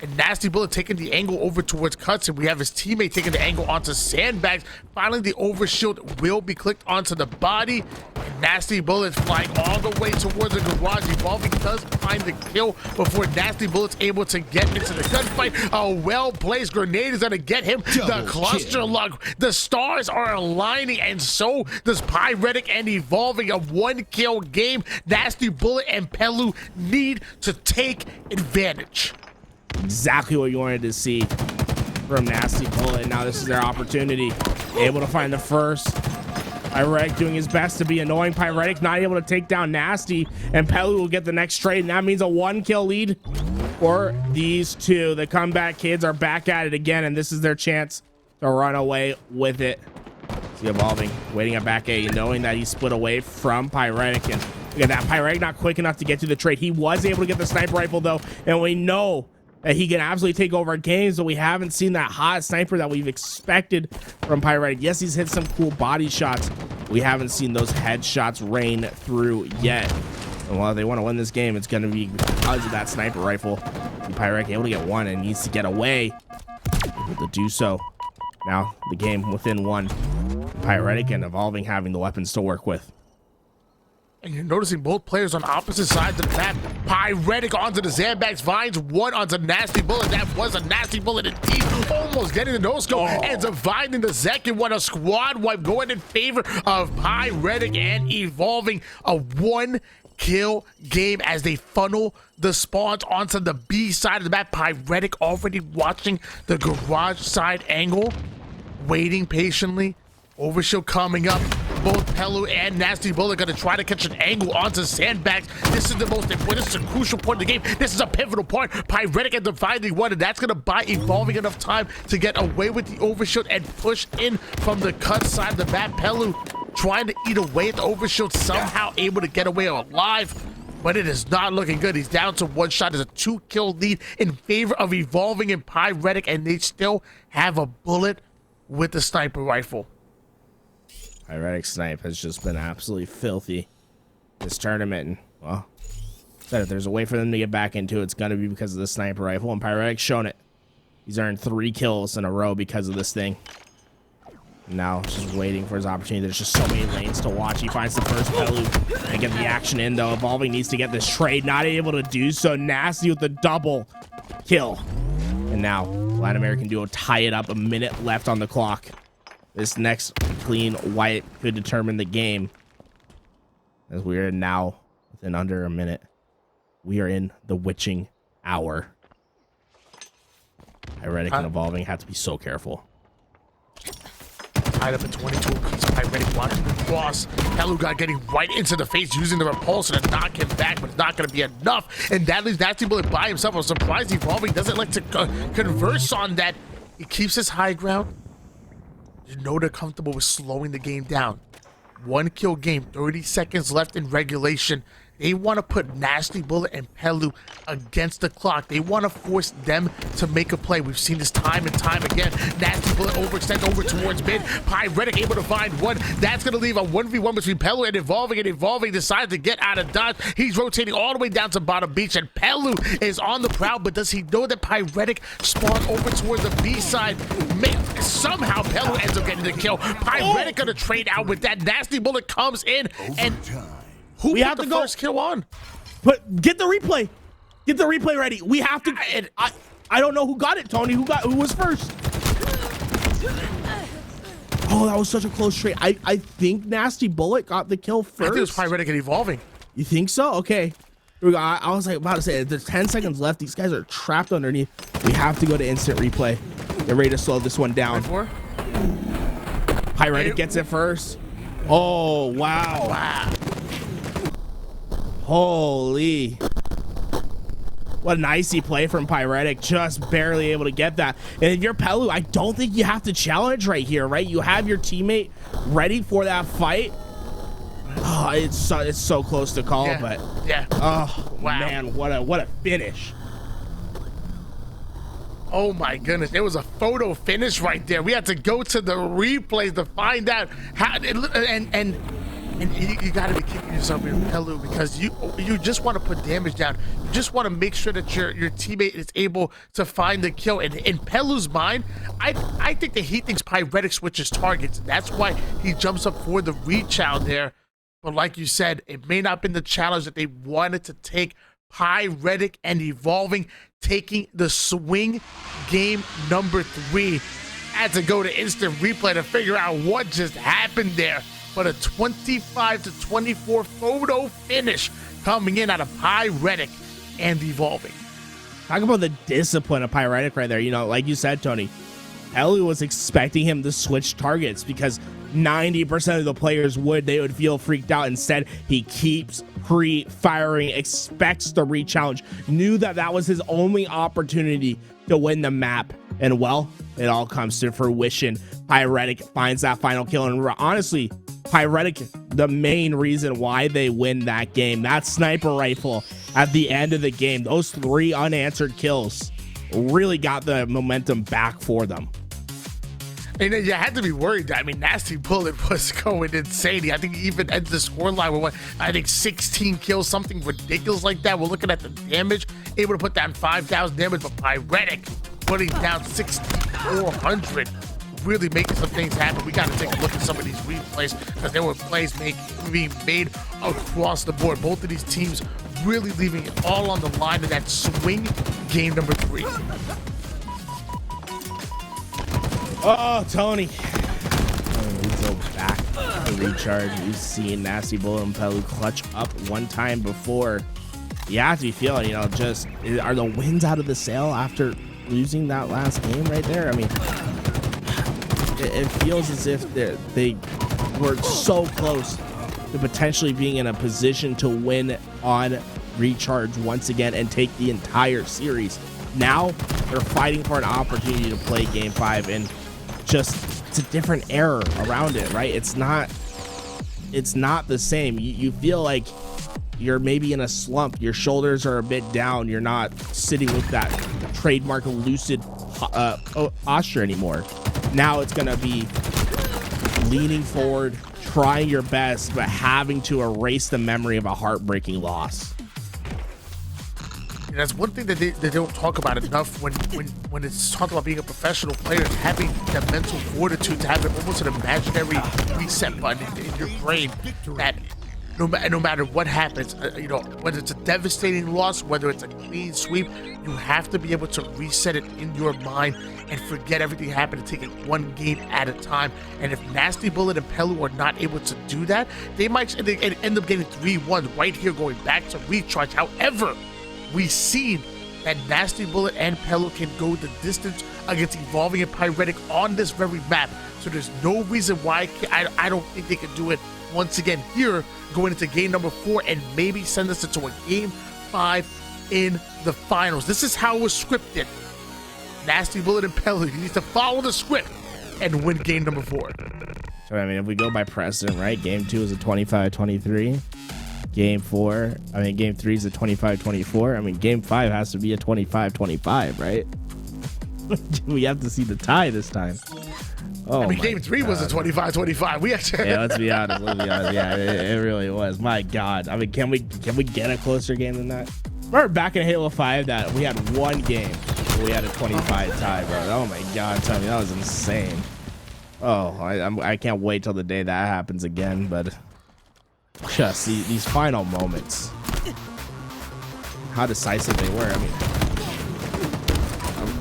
and Nasty Bullet taking the angle over towards Cuts, and we have his teammate taking the angle onto Sandbags. Finally, the overshield will be clicked onto the body, and Nasty Bullet flying all the way towards the garage. Evolving does find the kill before Nasty Bullet's able to get into the gunfight. A well-placed grenade is going to get him the cluster lock. The stars are aligning, and so does Pyrettic and Evolving. A one-kill game. Nasty Bullet and Pelu need to take advantage. Exactly what you wanted to see from Nasty Bullet. Now this is their opportunity. Able to find the first. Pyrettic doing his best to be annoying. Pyrettic not able to take down Nasty, and Pelu will get the next trade, and that means a one-kill lead for these two. The comeback kids are back at it again, and this is their chance to run away with it. See Evolving waiting at back A, knowing that he split away from Pyrettic, and look at that. Pyrettic not quick enough to get to the trade. He was able to get the sniper rifle though, and we know that he can absolutely take over games, but we haven't seen that hot sniper that we've expected from Pyrettic. Yes, he's hit some cool body shots. We haven't seen those headshots rain through yet. And while they want to win this game, it's going to be because of that sniper rifle. Pyrettic able to get one and needs to get away. Able to do so. Now the game within one. Pyrettic and Evolving having the weapons to work with. And you're noticing both players on opposite sides of the map. Pyrettic onto the Sandbags, finds one onto Nasty Bullet. That was a Nasty Bullet indeed. Almost getting the no-scope and dividing the second one. A squad wipe going in favor of Pyrettic and Evolving. A one-kill game as they funnel the spawns onto the B side of the map. Pyrettic already watching the garage side angle, waiting patiently. Overshield coming up. Both Pelu and Nasty Bullet going to try to catch an angle onto Sandbags. This is the most important, this is a crucial point of the game. This is a pivotal part. Pyrettic and dividing one, and that's going to buy Evolving enough time to get away with the overshield and push in from the cut side of the map. Pelu trying to eat away at the overshield, somehow able to get away alive, but it is not looking good. He's down to one shot. There's a two-kill lead in favor of Evolving and Pyrettic, and they still have a bullet with the sniper rifle. Pyrettic snipe has just been absolutely filthy this tournament, and well, said if there's a way for them to get back into it, it's gonna be because of the sniper rifle, and Pyrettic's shown it. He's earned 3 kills in a row because of this thing. Now just waiting for his opportunity. There's just so many lanes to watch. He finds the first Pelu and get the action in though. Evolving needs to get this trade, not able to do so. Nasty with the double kill, and now Latin American duo tie it up. A minute left on the clock. This next clean wipe could determine the game, as we are now within under a minute. We are in the witching hour. Pyrettic and Evolving have to be so careful. Tied up at 22 apiece. Pyrettic watching the cross. PeluGod getting right into the face, using the repulsor to knock him back, but it's not going to be enough. And that leaves Nasty Bullet by himself. I'm surprised Evolving doesn't like to converse on that. He keeps his high ground. You know they're comfortable with slowing the game down. One kill game, 30 seconds left in regulation. They want to put Nasty Bullet and Pelu against the clock. They want to force them to make a play. We've seen this time and time again. Nasty Bullet overextend over towards mid. Pyrettic able to find one. That's going to leave a 1v1 between Pelu and Evolving decides to get out of dodge. He's rotating all the way down to bottom beach, and Pelu is on the prowl, but does he know that Pyrettic spawned over towards the B side? Somehow Pelu ends up getting the kill. Pyrettic going to trade out with that. Nasty Bullet comes in, and who put the first kill on? But get the replay. Get the replay ready. We have to. I don't know who got it, Tony. Who was first? Oh, that was such a close trade. I think Nasty Bullet got the kill first. I think it was Pyrettic and Evolving. You think so? Okay. Here we go. I was like about to say, there's 10 seconds left. These guys are trapped underneath. We have to go to instant replay. Get ready to slow this one down. Pyrettic gets it first. Oh, wow. Wow. Holy. What an icy play from Pyrettic. Just barely able to get that. And if you're Pelu, I don't think you have to challenge right here, right? You have your teammate ready for that fight. Oh, it's so close to call, but yeah. Oh, wow. Man, what a finish. Oh my goodness, there was a photo finish right there. We had to go to the replays to find out how and And you got to be kicking yourself in Pelu, because you just want to put damage down. You just want to make sure that your teammate is able to find the kill. And in Pelu's mind, I think that he thinks Pyrettic switches targets. That's why he jumps up for the reach out there. But like you said, it may not have been the challenge that they wanted to take. Pyrettic and Evolving taking the swing. Game number 3. Had to go to instant replay to figure out what just happened there. But a 25-24 photo finish coming in out of Pyrettic and Evolving. Talk about the discipline of Pyrettic right there. You know, like you said, Tony, Ellie was expecting him to switch targets because 90% of the players they would feel freaked out. Instead, he keeps pre-firing, expects the re-challenge, knew that was his only opportunity to win the map. And well, it all comes to fruition. Pyrettic finds that final kill. And honestly, Pyrettic, the main reason why they win that game, that sniper rifle at the end of the game, those 3 unanswered kills really got the momentum back for them. And you had to be worried. I mean, Nasty Bullet was going insane. I think he even ended the scoreline with, I think 16 kills, something ridiculous like that. We're looking at the damage, able to put down 5,000 damage, but Pyrettic putting down 6,400, really making some things happen. We got to take a look at some of these replays, because there were plays being made across the board. Both of these teams really leaving it all on the line in that swing. Game number 3. Oh, Tony. We go back to recharge. We've seen Nasty Bullet and Pelu clutch up one time before. You have to be feeling, you know, just, are the wins out of the sail after losing that last game right there? I mean, it feels as if they were so close to potentially being in a position to win on recharge once again and take the entire series. Now they're fighting for an opportunity to play game 5, and just, it's a different era around it, right? It's not the same. You feel like you're maybe in a slump. Your shoulders are a bit down. You're not sitting with that trademark lucid posture anymore. Now it's gonna be leaning forward, trying your best, but having to erase the memory of a heartbreaking loss. And that's one thing that they don't talk about enough when it's talked about being a professional player, having that mental fortitude to have almost an imaginary reset button in your brain, that no matter what happens, you know, whether it's a devastating loss, whether it's a clean sweep, you have to be able to reset it in your mind and forget everything happened and take it one game at a time. And if Nasty Bullet and Pelu are not able to do that, they might end up getting 3-1 right here, going back to recharge. However, we've seen that Nasty Bullet and Pelu can go the distance against Evolving and Pyrettic on this very map. So there's no reason why I don't think they can do it once again here, going into game number 4, and maybe send us into a game 5 in the finals. This is how it was scripted. Nasty Bullet and Pelu, you need to follow the script and win game number 4. So, I mean, if we go by precedent, right? Game 2 is a 25-23. Game 3 is a 25-24. I mean, game 5 has to be a 25-25, right? We have to see the tie this time. Oh, I mean, game 3 was a 25-25. We actually, yeah, let's be honest. Yeah, it really was. My God. I mean, can we get a closer game than that? Remember back in Halo 5 that we had one game where we had a 25 tie, bro. Oh my God, tell me, that was insane. Oh, I can't wait till the day that happens again. But just these final moments, how decisive they were. I mean,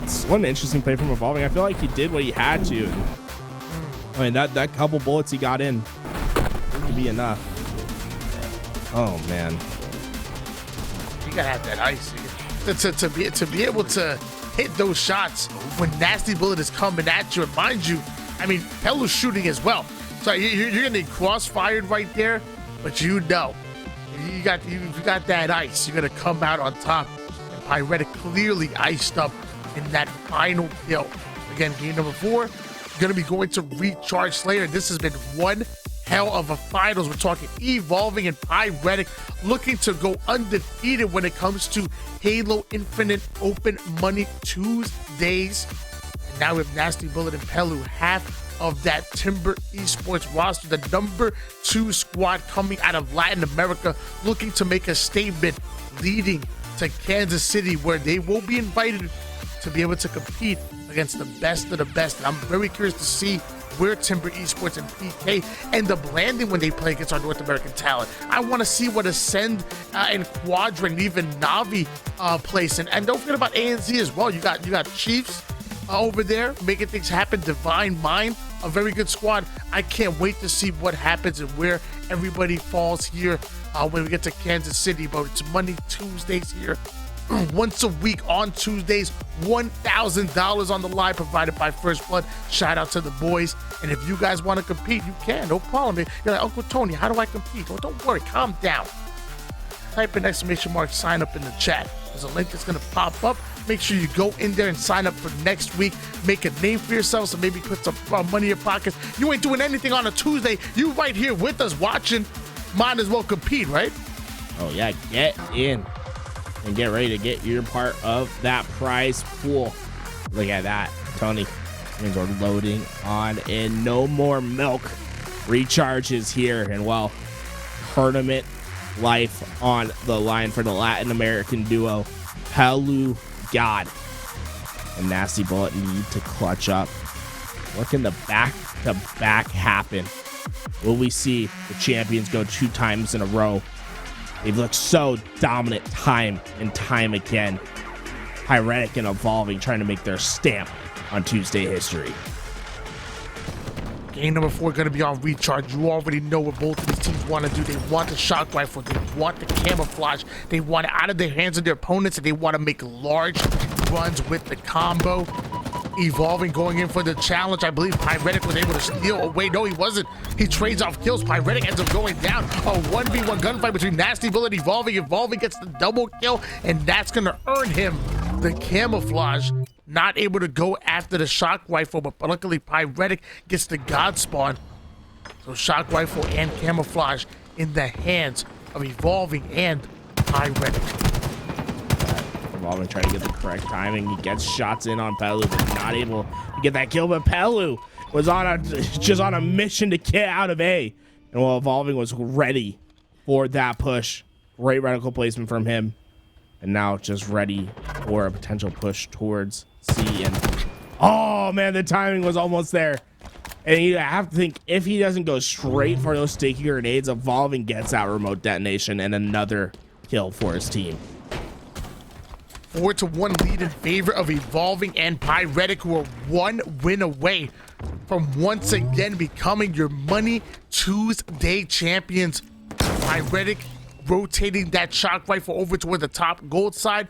it's one interesting play from Evolving. I feel like he did what he had to. I mean, that couple bullets he got in could be enough. Oh man, you gotta have that ice to be able to hit those shots when Nasty Bullet is coming at you. And mind you, I mean, Pelu's shooting as well, so you're gonna be cross-fired right there. But you know, you got that ice. You're gonna come out on top. And Pyrettic clearly iced up in that final kill. Again, game number 4, gonna be going to recharge Slayer. This has been one hell of a finals. We're talking Evolving and Pyrettic looking to go undefeated when it comes to Halo Infinite Open Money Tuesdays. And now we have Nasty Bullet and Pelu, half of that Timber Esports roster, the number 2 squad coming out of Latin America, looking to make a statement, leading to Kansas City, where they will be invited to be able to compete against the best of the best. And I'm very curious to see where Timber Esports and PK end up landing when they play against our North American talent. I want to see what Ascend and Quadrant, even Navi place. And don't forget about ANZ as well. You got Chiefs over there making things happen. Divine Mind, a very good squad. I can't wait to see what happens and where everybody falls here when we get to Kansas City. But it's Monday, Tuesdays here. Once a week on Tuesdays, $1,000 on the line provided by Firstblood. Shout out to the boys. And if you guys want to compete, you can, no problem. You're like, Uncle Tony, how do I compete? Well, don't worry, calm down. Type in ! sign up in the chat. There's a link that's going to pop up. Make sure you go in there and sign up for next week. Make a name for yourself, so maybe put some money in your pockets. You ain't doing anything on a Tuesday. You right here with us watching. Might as well compete, right? Oh yeah, get in and get ready to get your part of that prize pool. Look at that, Tony. Means we're loading on in. No more milk recharges here, and well, tournament life on the line for the Latin American duo PeluGod and Nasty Bullet need to clutch up. What can the back-to-back happen? Will we see the champions go 2 times in a row? They've looked so dominant time and time again. Pyrettic and Evolving trying to make their stamp on Tuesday history. Game number 4 going to be on recharge. You already know what both of these teams want to do. They want the shock rifle. They want the camouflage. They want it out of the hands of their opponents, and they want to make large runs with the combo. Evolving going in for the challenge. I believe Pyrettic was able to steal. Oh, wait, no, he wasn't. He trades off kills. Pyrettic ends up going down. A 1v1 gunfight between Nasty Bullet and Evolving. Evolving gets the double kill, and that's going to earn him the camouflage. Not able to go after the shock rifle, but luckily Pyrettic gets the God spawn. So shock rifle and camouflage in the hands of Evolving and Pyrettic. Evolving trying to get the correct timing. He gets shots in on Pelu, but not able to get that kill. But Pelu was just on a mission to get out of A. And while Evolving was ready for that push, great reticle placement from him. And now just ready for a potential push towards C. And oh man, the timing was almost there. And you have to think, if he doesn't go straight for those sticky grenades, Evolving gets that remote detonation and another kill for his team. 4-1 lead in favor of Evolving and Pyrettic, who are 1 win away from once again becoming your Money Tuesday champions. Pyrettic rotating that shock rifle over toward the top gold side.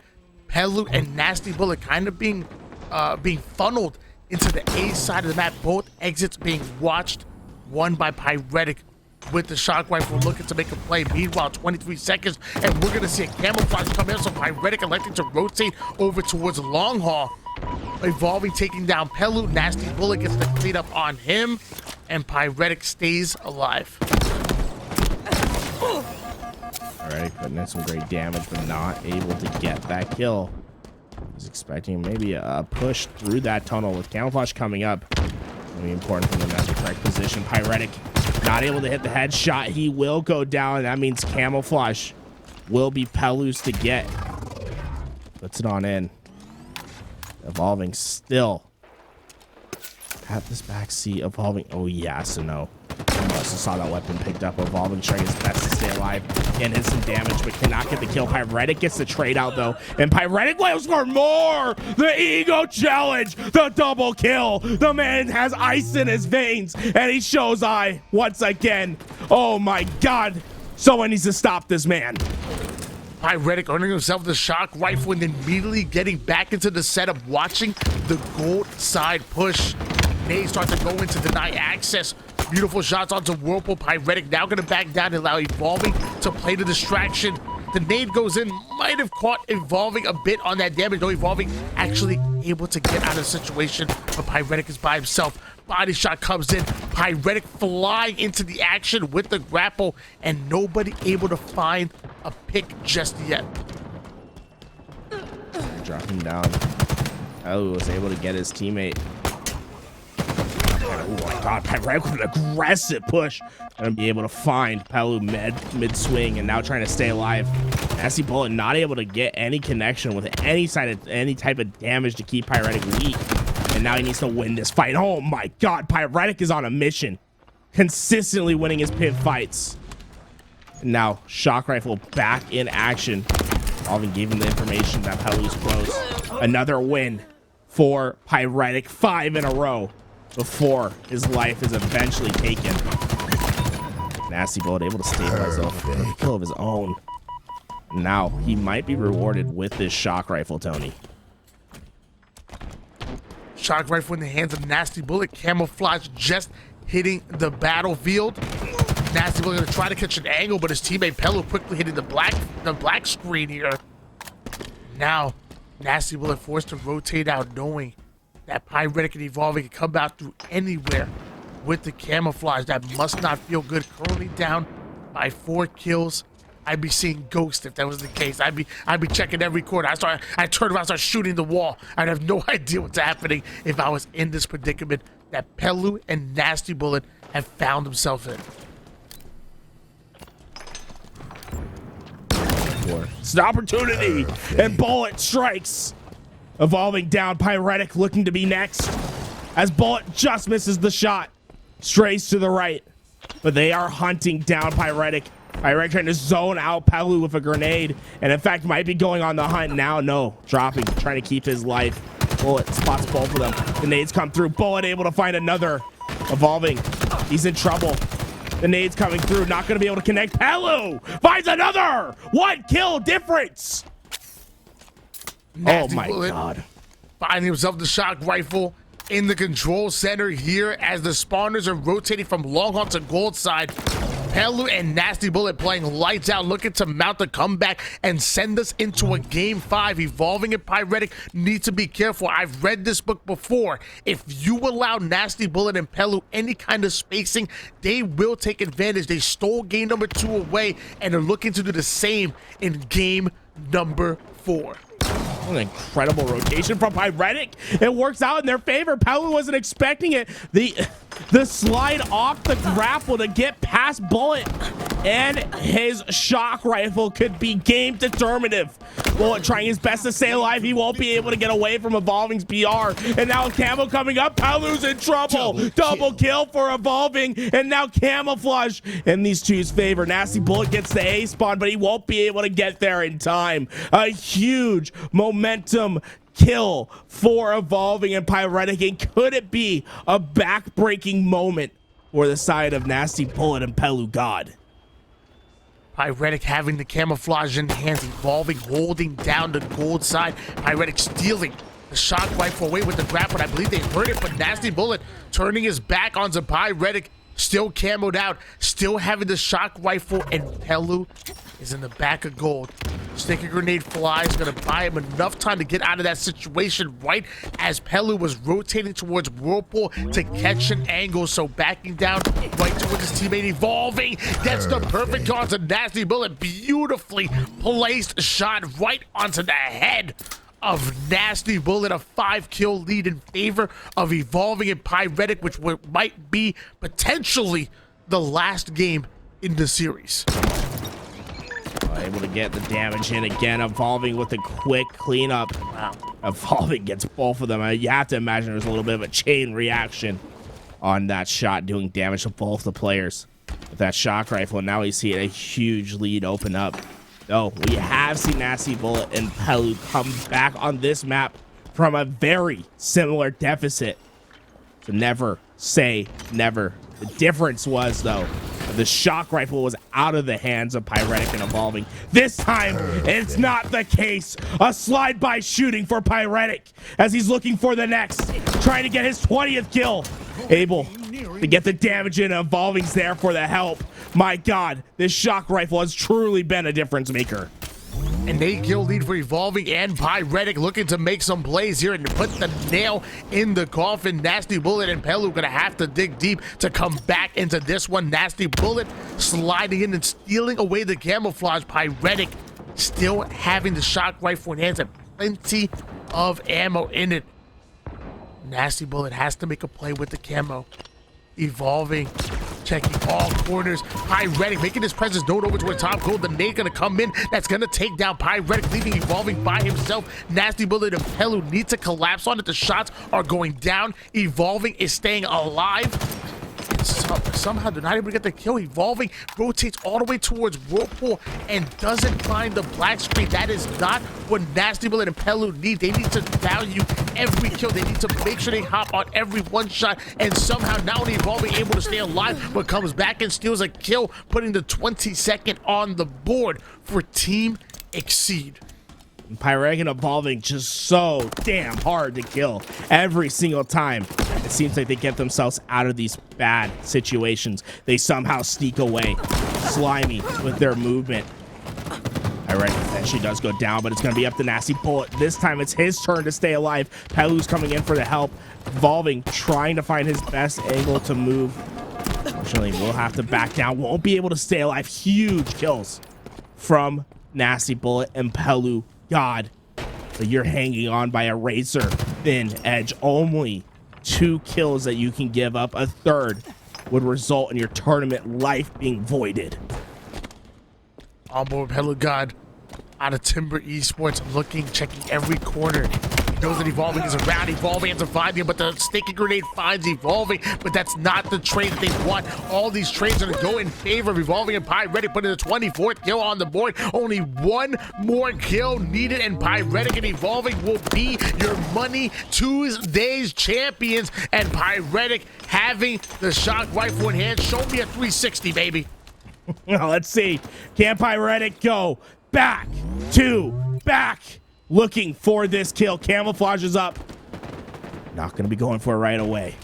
Pelu and Nasty Bullet kind of being funneled into the A side of the map. Both exits being watched. One by Pyrettic with the shock rifle looking to make a play. Meanwhile, 23 seconds, and we're going to see a camouflage come in. So Pyrettic electing to rotate over towards Long Haul. Evolving taking down Pelu. Nasty Bullet gets the clean up on him, and Pyrettic stays alive. Alright, putting in some great damage, but not able to get that kill. I was expecting maybe a push through that tunnel with camouflage coming up. Really important for them to have the correct position. Pyrettic not able to hit the headshot. He will go down. That means camouflage will be Pelu's to get. Puts it on in. Evolving still at this back seat. Evolving. Oh, yeah, so no. I must have saw that weapon picked up. Evolving trying his best to stay alive and hit some damage, but cannot get the kill. Pyrettic gets the trade out though, and Pyrettic lives for more. The ego challenge, the double kill. The man has ice in his veins, and he shows I once again. Oh my God! Someone needs to stop this man. Pyrettic earning himself the shock rifle and then immediately getting back into the setup, watching the gold side push. Nade starts to go into deny access. Beautiful shots onto Whirlpool. Pyrettic now going to back down and allow Evolving to play the distraction. The nade goes in, might have caught Evolving a bit on that damage. No, Evolving actually able to get out of the situation, but Pyrettic is by himself. Body shot comes in. Pyrettic flying into the action with the grapple, and nobody able to find a pick just yet. Dropping down. Oh, was able to get his teammate. Oh my god, Pyrettic with an aggressive push. Gonna be able to find Pelu mid-swing and now trying to stay alive. Nasty Bullet not able to get any connection with any type of damage to keep Pyrettic weak. And now he needs to win this fight. Oh my god, Pyrettic is on a mission. Consistently winning his pit fights. And now, Shock Rifle back in action. Alvin gave him the information that Pelu's close. Another win for Pyrettic, 5 in a row before his life is eventually taken. Nasty Bullet able to stabilize off a kill of his own. Now, he might be rewarded with this Shock Rifle, Tony. Shock Rifle in the hands of Nasty Bullet. Camouflage just hitting the battlefield. Nasty Bullet gonna try to catch an angle, but his teammate Pelu quickly hitting the black screen here. Now, Nasty Bullet forced to rotate out, knowing that Pyrettic and Evolving can come out through anywhere with the camouflage. That must not feel good. Currently down by 4 kills. I'd be seeing ghosts if that was the case. I'd be checking every corner. I turn around, start shooting the wall. I'd have no idea what's happening if I was in this predicament that Pelu and Nasty Bullet have found themselves in. It's an opportunity, and Bullet strikes. Evolving down, Pyrettic looking to be next. As Bullet just misses the shot, strays to the right. But they are hunting down Pyrettic. Pyrettic trying to zone out Pelu with a grenade, and in fact might be going on the hunt now. No, dropping, trying to keep his life. Bullet spots both of them. Grenades come through. Bullet able to find another. Evolving, he's in trouble. The nades coming through, not going to be able to connect. Pelu finds another 1 kill difference. Nasty oh my Bullet god. Finding himself the Shock Rifle in the control center here as the spawners are rotating from long haul to gold side. Pelu and Nasty Bullet playing lights out, looking to mount the comeback and send us into a game 5. Evolving and Pyrettic need to be careful. I've read this book before. If you allow Nasty Bullet and Pelu any kind of spacing, they will take advantage. They stole game number 2 away and are looking to do the same in game number 4. An incredible rotation from Pyrettic. It works out in their favor. Pelu wasn't expecting it. The slide off the grapple to get past Bullet, and his Shock Rifle could be game determinative. Bullet trying his best to stay alive. He won't be able to get away from Evolving's BR. And now Camo coming up. Pelu's in trouble. Double kill for Evolving, and now Camouflage in these two's favor. Nasty Bullet gets the A spawn, but he won't be able to get there in time. A huge momentum kill for Evolving and Pyrettic, and could it be a back-breaking moment for the side of Nasty Bullet and PeluGod? Pyrettic having the camouflage in hands, Evolving holding down the gold side. Pyrettic stealing the Shock Rifle away with the grapple. I believe they heard it, but Nasty Bullet turning his back onto Pyrettic, still camoed out, still having the Shock Rifle, and Pelu is in the back of gold. Sticky grenade flies, gonna buy him enough time to get out of that situation right as Pelu was rotating towards Whirlpool to catch an angle. So backing down right towards his teammate. Evolving gets the perfect kill onto Nasty Bullet. Beautifully placed shot right onto the head of Nasty Bullet. A 5-kill lead in favor of Evolving and Pyrettic, which might be potentially the last game in the series. Able to get the damage in again. Evolving with a quick cleanup. Wow. Evolving gets both of them. You have to imagine there's a little bit of a chain reaction on that shot, doing damage to both the players with that Shock Rifle. And now we see a huge lead open up. Though we have seen Nasty Bullet and Pelu come back on this map from a very similar deficit. So never say never. The difference was, though, the Shock Rifle was out of the hands of Pyrettic and Evolving. This time, it's not the case. A slide-by shooting for Pyrettic as he's looking for the next, trying to get his 20th kill. Able to get the damage in. Evolving's there for the help. My God, this Shock Rifle has truly been a difference maker. An 8-kill lead for Evolving and Pyrettic, looking to make some plays here and put the nail in the coffin. Nasty Bullet and Pelu gonna have to dig deep to come back into this one. Nasty Bullet sliding in and stealing away the camouflage. Pyrettic still having the Shock Rifle in hands and plenty of ammo in it. Nasty Bullet has to make a play with the camo. Evolving, checking all corners. Pyrettic making his presence known over towards top gold. The nade gonna come in. That's gonna take down Pyrettic, leaving Evolving by himself. Nasty Bullet and Pelu need to collapse on it. The shots are going down. Evolving is staying alive. Somehow they're not able to get the kill. Evolving rotates all the way towards Whirlpool and doesn't find the black screen. That is not what Nasty Bullet and Pelu need. They need to value every kill. They need to make sure they hop on every one shot, and somehow not only Evolving able to stay alive, but comes back and steals a kill, putting the 22nd on the board for Team Exceed. Pyrettic and Evolving just so damn hard to kill every single time. It seems like they get themselves out of these bad situations. They somehow sneak away, slimy with their movement. Pyrettic eventually does go down, but it's going to be up to Nasty Bullet. This time it's his turn to stay alive. Pelu's coming in for the help. Evolving trying to find his best angle to move. Unfortunately, we'll have to back down. Won't be able to stay alive. Huge kills from Nasty Bullet and PeluGod. But you're hanging on by a razor thin edge. Only 2 kills that you can give up. A third would result in your tournament life being voided. On board PeluGod out of Timber Esports, looking, checking every corner. He knows that Evolving is around. Evolving has to find him, but the sticky grenade finds Evolving, but that's not the trade that they want. All these trades are going to go in favor of Evolving and Pyrettic, putting the 24th kill on the board. Only one more kill needed, and Pyrettic and Evolving will be your Money Tuesdays champions, and Pyrettic having the shock rifle in hand. Show me a 360, baby. Well, let's see. Can Pyrettic go back to back? Looking for this kill. Camouflage is up. Not going to be going for it right away.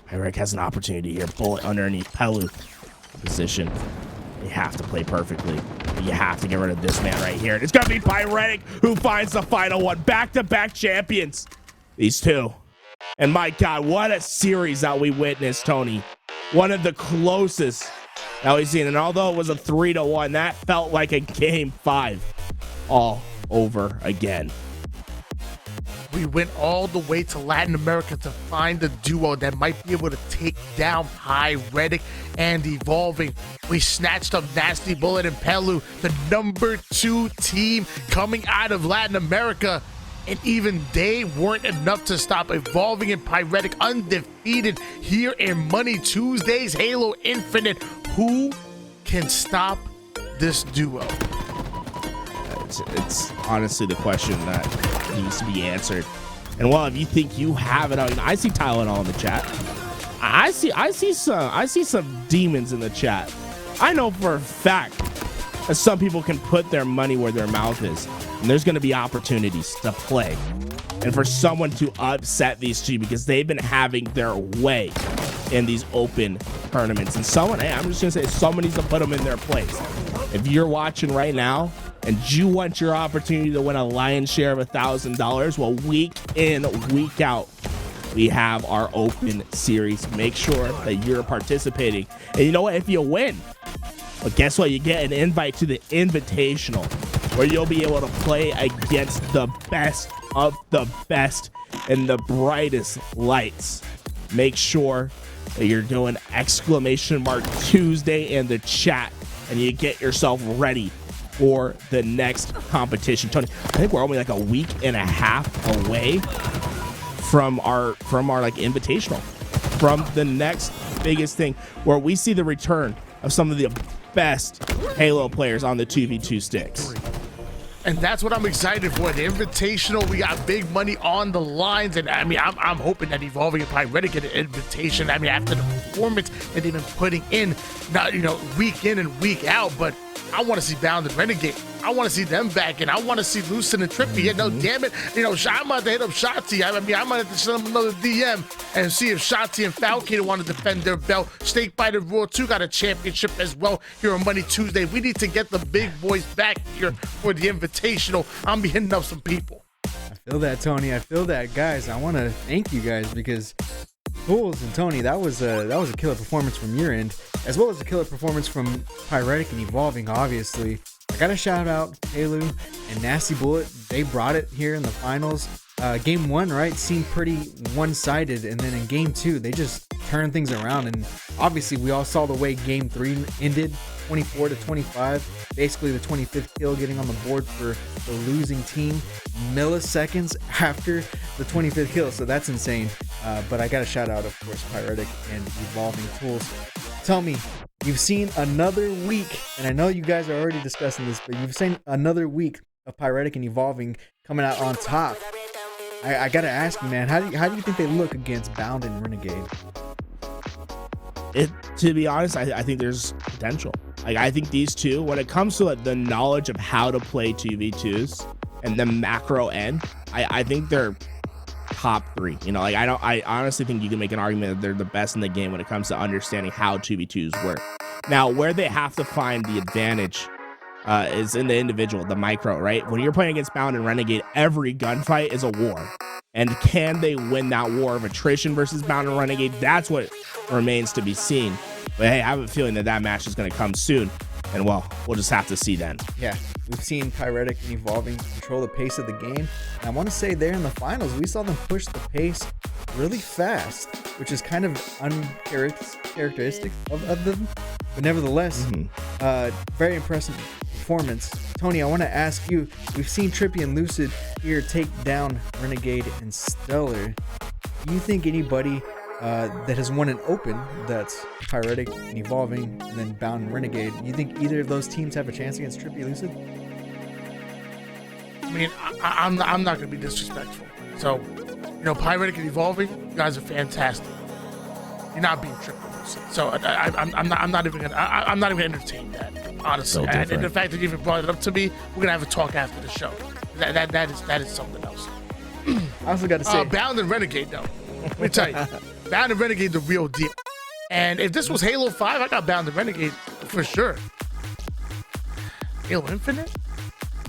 Pyrettic has an opportunity here. Bullet underneath Pelu. Position. You have to play perfectly. You have to get rid of this man right here. And it's going to be Pyrettic who finds the final one. Back-to-back champions. These two. And my God, what a series that we witnessed, Tony. One of the closest that we've seen. And although it was a 3-1, that felt like a game 5 all over again. We went all the way to Latin America to find a duo that might be able to take down Pyrettic and Evolving. We snatched up Nasty Bullet and Pelu, the number 2 team coming out of Latin America. And even they weren't enough to stop Evolving and Pyrettic, undefeated here in Money Tuesdays Halo Infinite. Who can stop this duo? It's honestly the question that needs to be answered. And well, if you think you have it, I see Tylenol in the chat. I see some demons in the chat. I know for a fact that some people can put their money where their mouth is, and there's going to be opportunities to play. And for someone to upset these two because they've been having their way in these open tournaments, and someone, hey, I'm just gonna say, someone needs to put them in their place. If you're watching right now and you want your opportunity to win a lion's share of $1,000, well, week in, week out, we have our open series. Make sure that you're participating. And you know what? If you win, well, guess what? You get an invite to the Invitational, where you'll be able to play against the best of the best and the brightest lights. Make sure that you're doing !Tuesday in the chat, and you get yourself ready for the next competition. Tony, I think we're only like a week and a half away from our like invitational, from the next biggest thing, where we see the return of some of the best Halo players on the 2v2 sticks. And that's what I'm excited for. The Invitational, we got big money on the lines, and I mean, I'm hoping that Evolving and Pyrettic get an invitation. I mean, after the performance that they've been putting in, not, you know, week in and week out, but I want to see Bound and Renegade. I want to see them back, and I want to see Lucid and Trippy. Yeah, no, damn it. You know, I'm about to hit up Shotzi. I mean, I might have to send them another DM and see if Shotzi and Falcon want to defend their belt. Snakebite and Raw 2 got a championship as well here on Money Tuesday. We need to get the big boys back here for the Invitational. I'm be hitting up some people. I feel that, Tony. I feel that. Guys, I want to thank you guys because Fools and Tony, that was a killer performance from your end, as well as a killer performance from Pyrettic and Evolving, obviously. I gotta shout out Pelu and Nasty Bullet. They brought it here in the finals. Game 1, right, seemed pretty one-sided, and then in Game 2, they just turn things around. And obviously, we all saw the way Game 3 ended, 24-25. Basically, the 25th kill getting on the board for the losing team milliseconds after the 25th kill. So that's insane. But I got to shout out, of course, Pyrettic and Evolving Tools. Tell me, you've seen another week, and I know you guys are already discussing this, but you've seen another week of Pyrettic and Evolving coming out on top. I gotta ask you, man, how do you think they look against Bound and Renegade? To be honest, I think there's potential. Like, I think these two, when it comes to like the knowledge of how to play 2v2s and the macro end, I think they're top 3. You know, like I honestly think you can make an argument that they're the best in the game when it comes to understanding how 2v2s work. Now, where they have to find the advantage is in the individual, the micro, right? When you're playing against Bound and Renegade, every gunfight is a war. And can they win that war of attrition versus Bound and Renegade? That's what remains to be seen. But hey, I have a feeling that match is going to come soon. And well, we'll just have to see then. Yeah, we've seen Pyrettic and Evolving control the pace of the game. And I want to say there in the finals, we saw them push the pace really fast, which is kind of uncharacteristic of them. But nevertheless, very impressive performance. Tony, I want to ask you, we've seen Trippy and Lucid here take down Renegade and Stellar. Do you think anybody that has won an open, that's Pyrettic and Evolving, and then Bound and Renegade, you think either of those teams have a chance against Trippy and Lucid? I mean, I'm not going to be disrespectful. So, you know, Pyrettic and Evolving, you guys are fantastic. You're not being Trippy and Lucid. So I'm not even gonna entertain that, honestly. So and the fact that you even brought it up to me, we're gonna have a talk after the show. That is something else. I also got to say, Bound and Renegade, though. Let me tell you, Bound and Renegade, the real deal. And if this was Halo 5, I got Bound and Renegade for sure. Halo Infinite?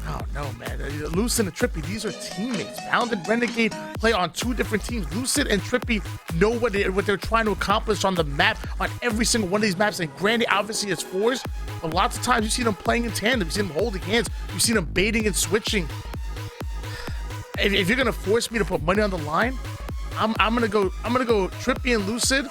Oh no, man. Lucid and Trippy, these are teammates. Bound and Renegade play on 2 different teams. Lucid and Trippy know what they're trying to accomplish on the map, on every single one of these maps. And granted, obviously, it's 4s, but lots of times you see them playing in tandem. You see them holding hands. You see them baiting and switching. If you're gonna force me to put money on the line, I'm gonna go Trippy and Lucid,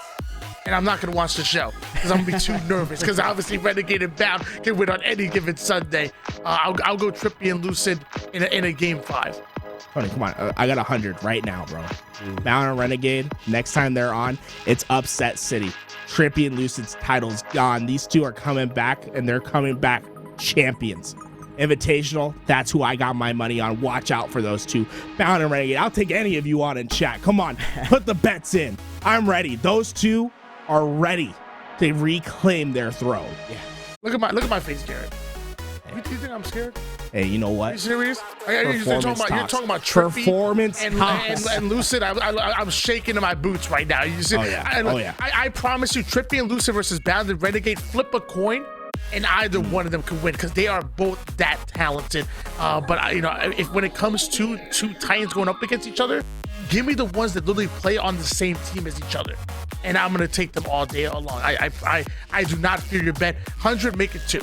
and I'm not gonna watch the show because I'm gonna be too nervous. Because obviously Renegade and Bound can win on any given Sunday. I'll go Trippy and Lucid in a game 5. Tony, come on, I got 100 right now, bro. Bound and Renegade, next time they're on, it's upset city. Trippy and Lucid's title's gone. These two are coming back, and they're coming back champions. Invitational, that's who I got my money on. Watch out for those two. Bound and Renegade, I'll take any of you on in chat. Come on, put the bets in. I'm ready. Those two are ready to reclaim their throne. Yeah. Look at my face, Garrett. Do you think I'm scared? Hey, you know what? Are you serious? You're talking about Trippy performance and Lucid. I'm shaking in my boots right now. You see? Oh yeah. I promise you, Trippy and Lucid versus Bound and Renegade, flip a coin, and either one of them could win because they are both that talented. But if when it comes to 2 Titans going up against each other, give me the ones that literally play on the same team as each other, and I'm gonna take them all day long. I do not fear your bet. 100, make it 2.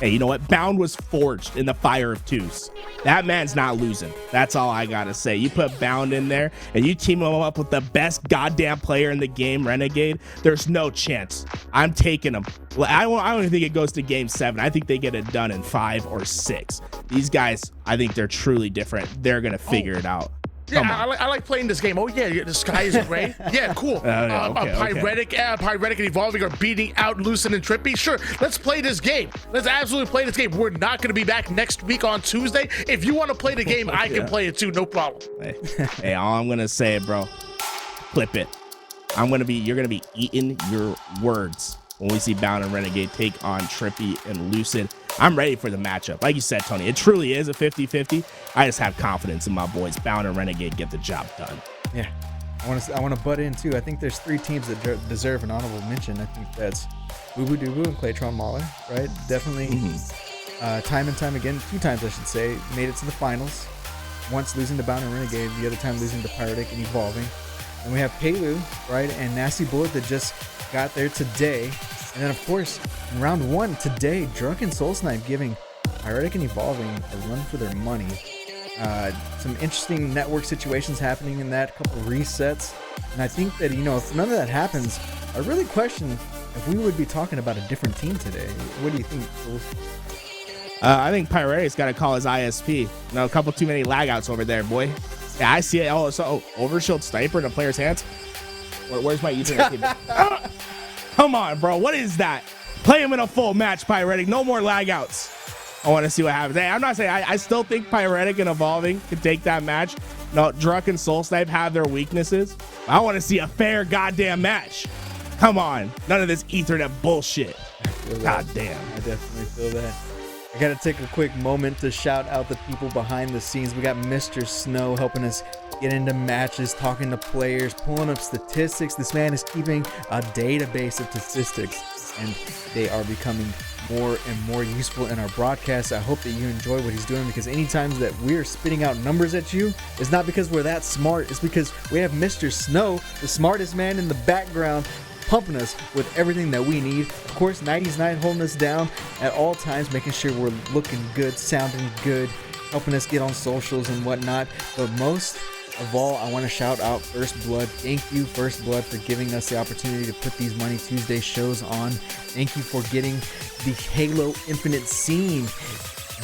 Hey, you know what? Bound was forged in the fire of 2s. That man's not losing. That's all I gotta say. You put Bound in there and you team him up with the best goddamn player in the game, Renegade, there's no chance. I'm taking him. I don't even think it goes to game 7. I think they get it done in 5 or 6. These guys, I think they're truly different. They're gonna figure it out. Yeah, I like playing this game. Oh yeah, the sky is gray. Yeah, cool. Pyrettic and Evolving are beating out Lucid and Trippy. Sure, let's play this game. Let's absolutely play this game. We're not going to be back next week on Tuesday. If you want to play the game, I can play it too. No problem. Hey, all I'm gonna say, bro, clip it. You're gonna be eating your words when we see Bound and Renegade take on Trippy and Lucid. I'm ready for the matchup. Like you said, Tony, it truly is a 50-50. I just have confidence in my boys. Bound and Renegade get the job done. Yeah, I want to butt in too. I think there's 3 teams that deserve an honorable mention. I think that's Boo Boo Doo and Claytron Mahler, right? Definitely, time and time again, 2 times I should say, made it to the finals. Once losing to Bound and Renegade, the other time losing to Pyrettic and Evolving. And we have Pelu, right, and Nasty Bullet that just got there today. And then, of course, in round 1 today, Drunken Soul Snipe giving Pyrettic and Evolving a run for their money. Some interesting network situations happening in that, couple resets. And I think that, if none of that happens, I really question if we would be talking about a different team today. What do you think, Jules? I think Pyrettic's got to call his ISP. No, a couple too many lag outs over there, boy. Yeah, I see it. Oh, so overshield sniper in a player's hands. Where's my Ethernet cable? Come on, bro. What is that? Play him in a full match, Pyrettic. No more lag outs. I want to see what happens. Hey, I'm not saying I still think Pyrettic and Evolving can take that match. No, Druck and Soul Snipe have their weaknesses. I want to see a fair goddamn match. Come on. None of this Ethernet bullshit. God damn. I definitely feel that. I gotta take a quick moment to shout out the people behind the scenes. We got Mr. Snow helping us get into matches, talking to players, pulling up statistics. This man is keeping a database of statistics, and they are becoming more and more useful in our broadcasts. I hope that you enjoy what he's doing, because anytime that we're spitting out numbers at you, it's not because we're that smart. It's because we have Mr. Snow, the smartest man in the background, pumping us with everything that we need. Of course, 99 holding us down at all times, making sure we're looking good, sounding good, helping us get on socials and whatnot. But most of all, I want to shout out Firstblood. Thank you, Firstblood, for giving us the opportunity to put these Money Tuesday shows on. Thank you for getting the Halo Infinite scene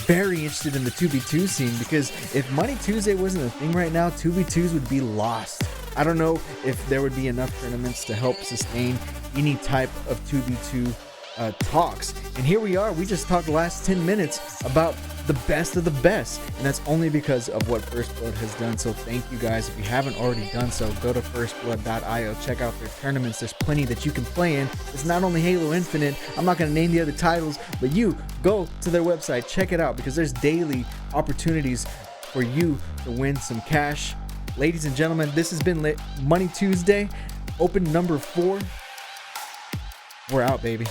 very interested in the 2v2 scene, because if Money Tuesday wasn't a thing right now, 2v2s would be lost. I don't know if there would be enough tournaments to help sustain any type of 2v2 talks. And here we are. We just talked the last 10 minutes about the best of the best, and that's only because of what Firstblood has done. So thank you guys. If you haven't already done so, go to firstblood.io, check out their tournaments. There's plenty that you can play in. It's not only Halo Infinite. I'm not going to name the other titles, but you go to their website, check it out, because there's daily opportunities for you to win some cash. Ladies and gentlemen, this has been Money Tuesday, open number 4. We're out, baby.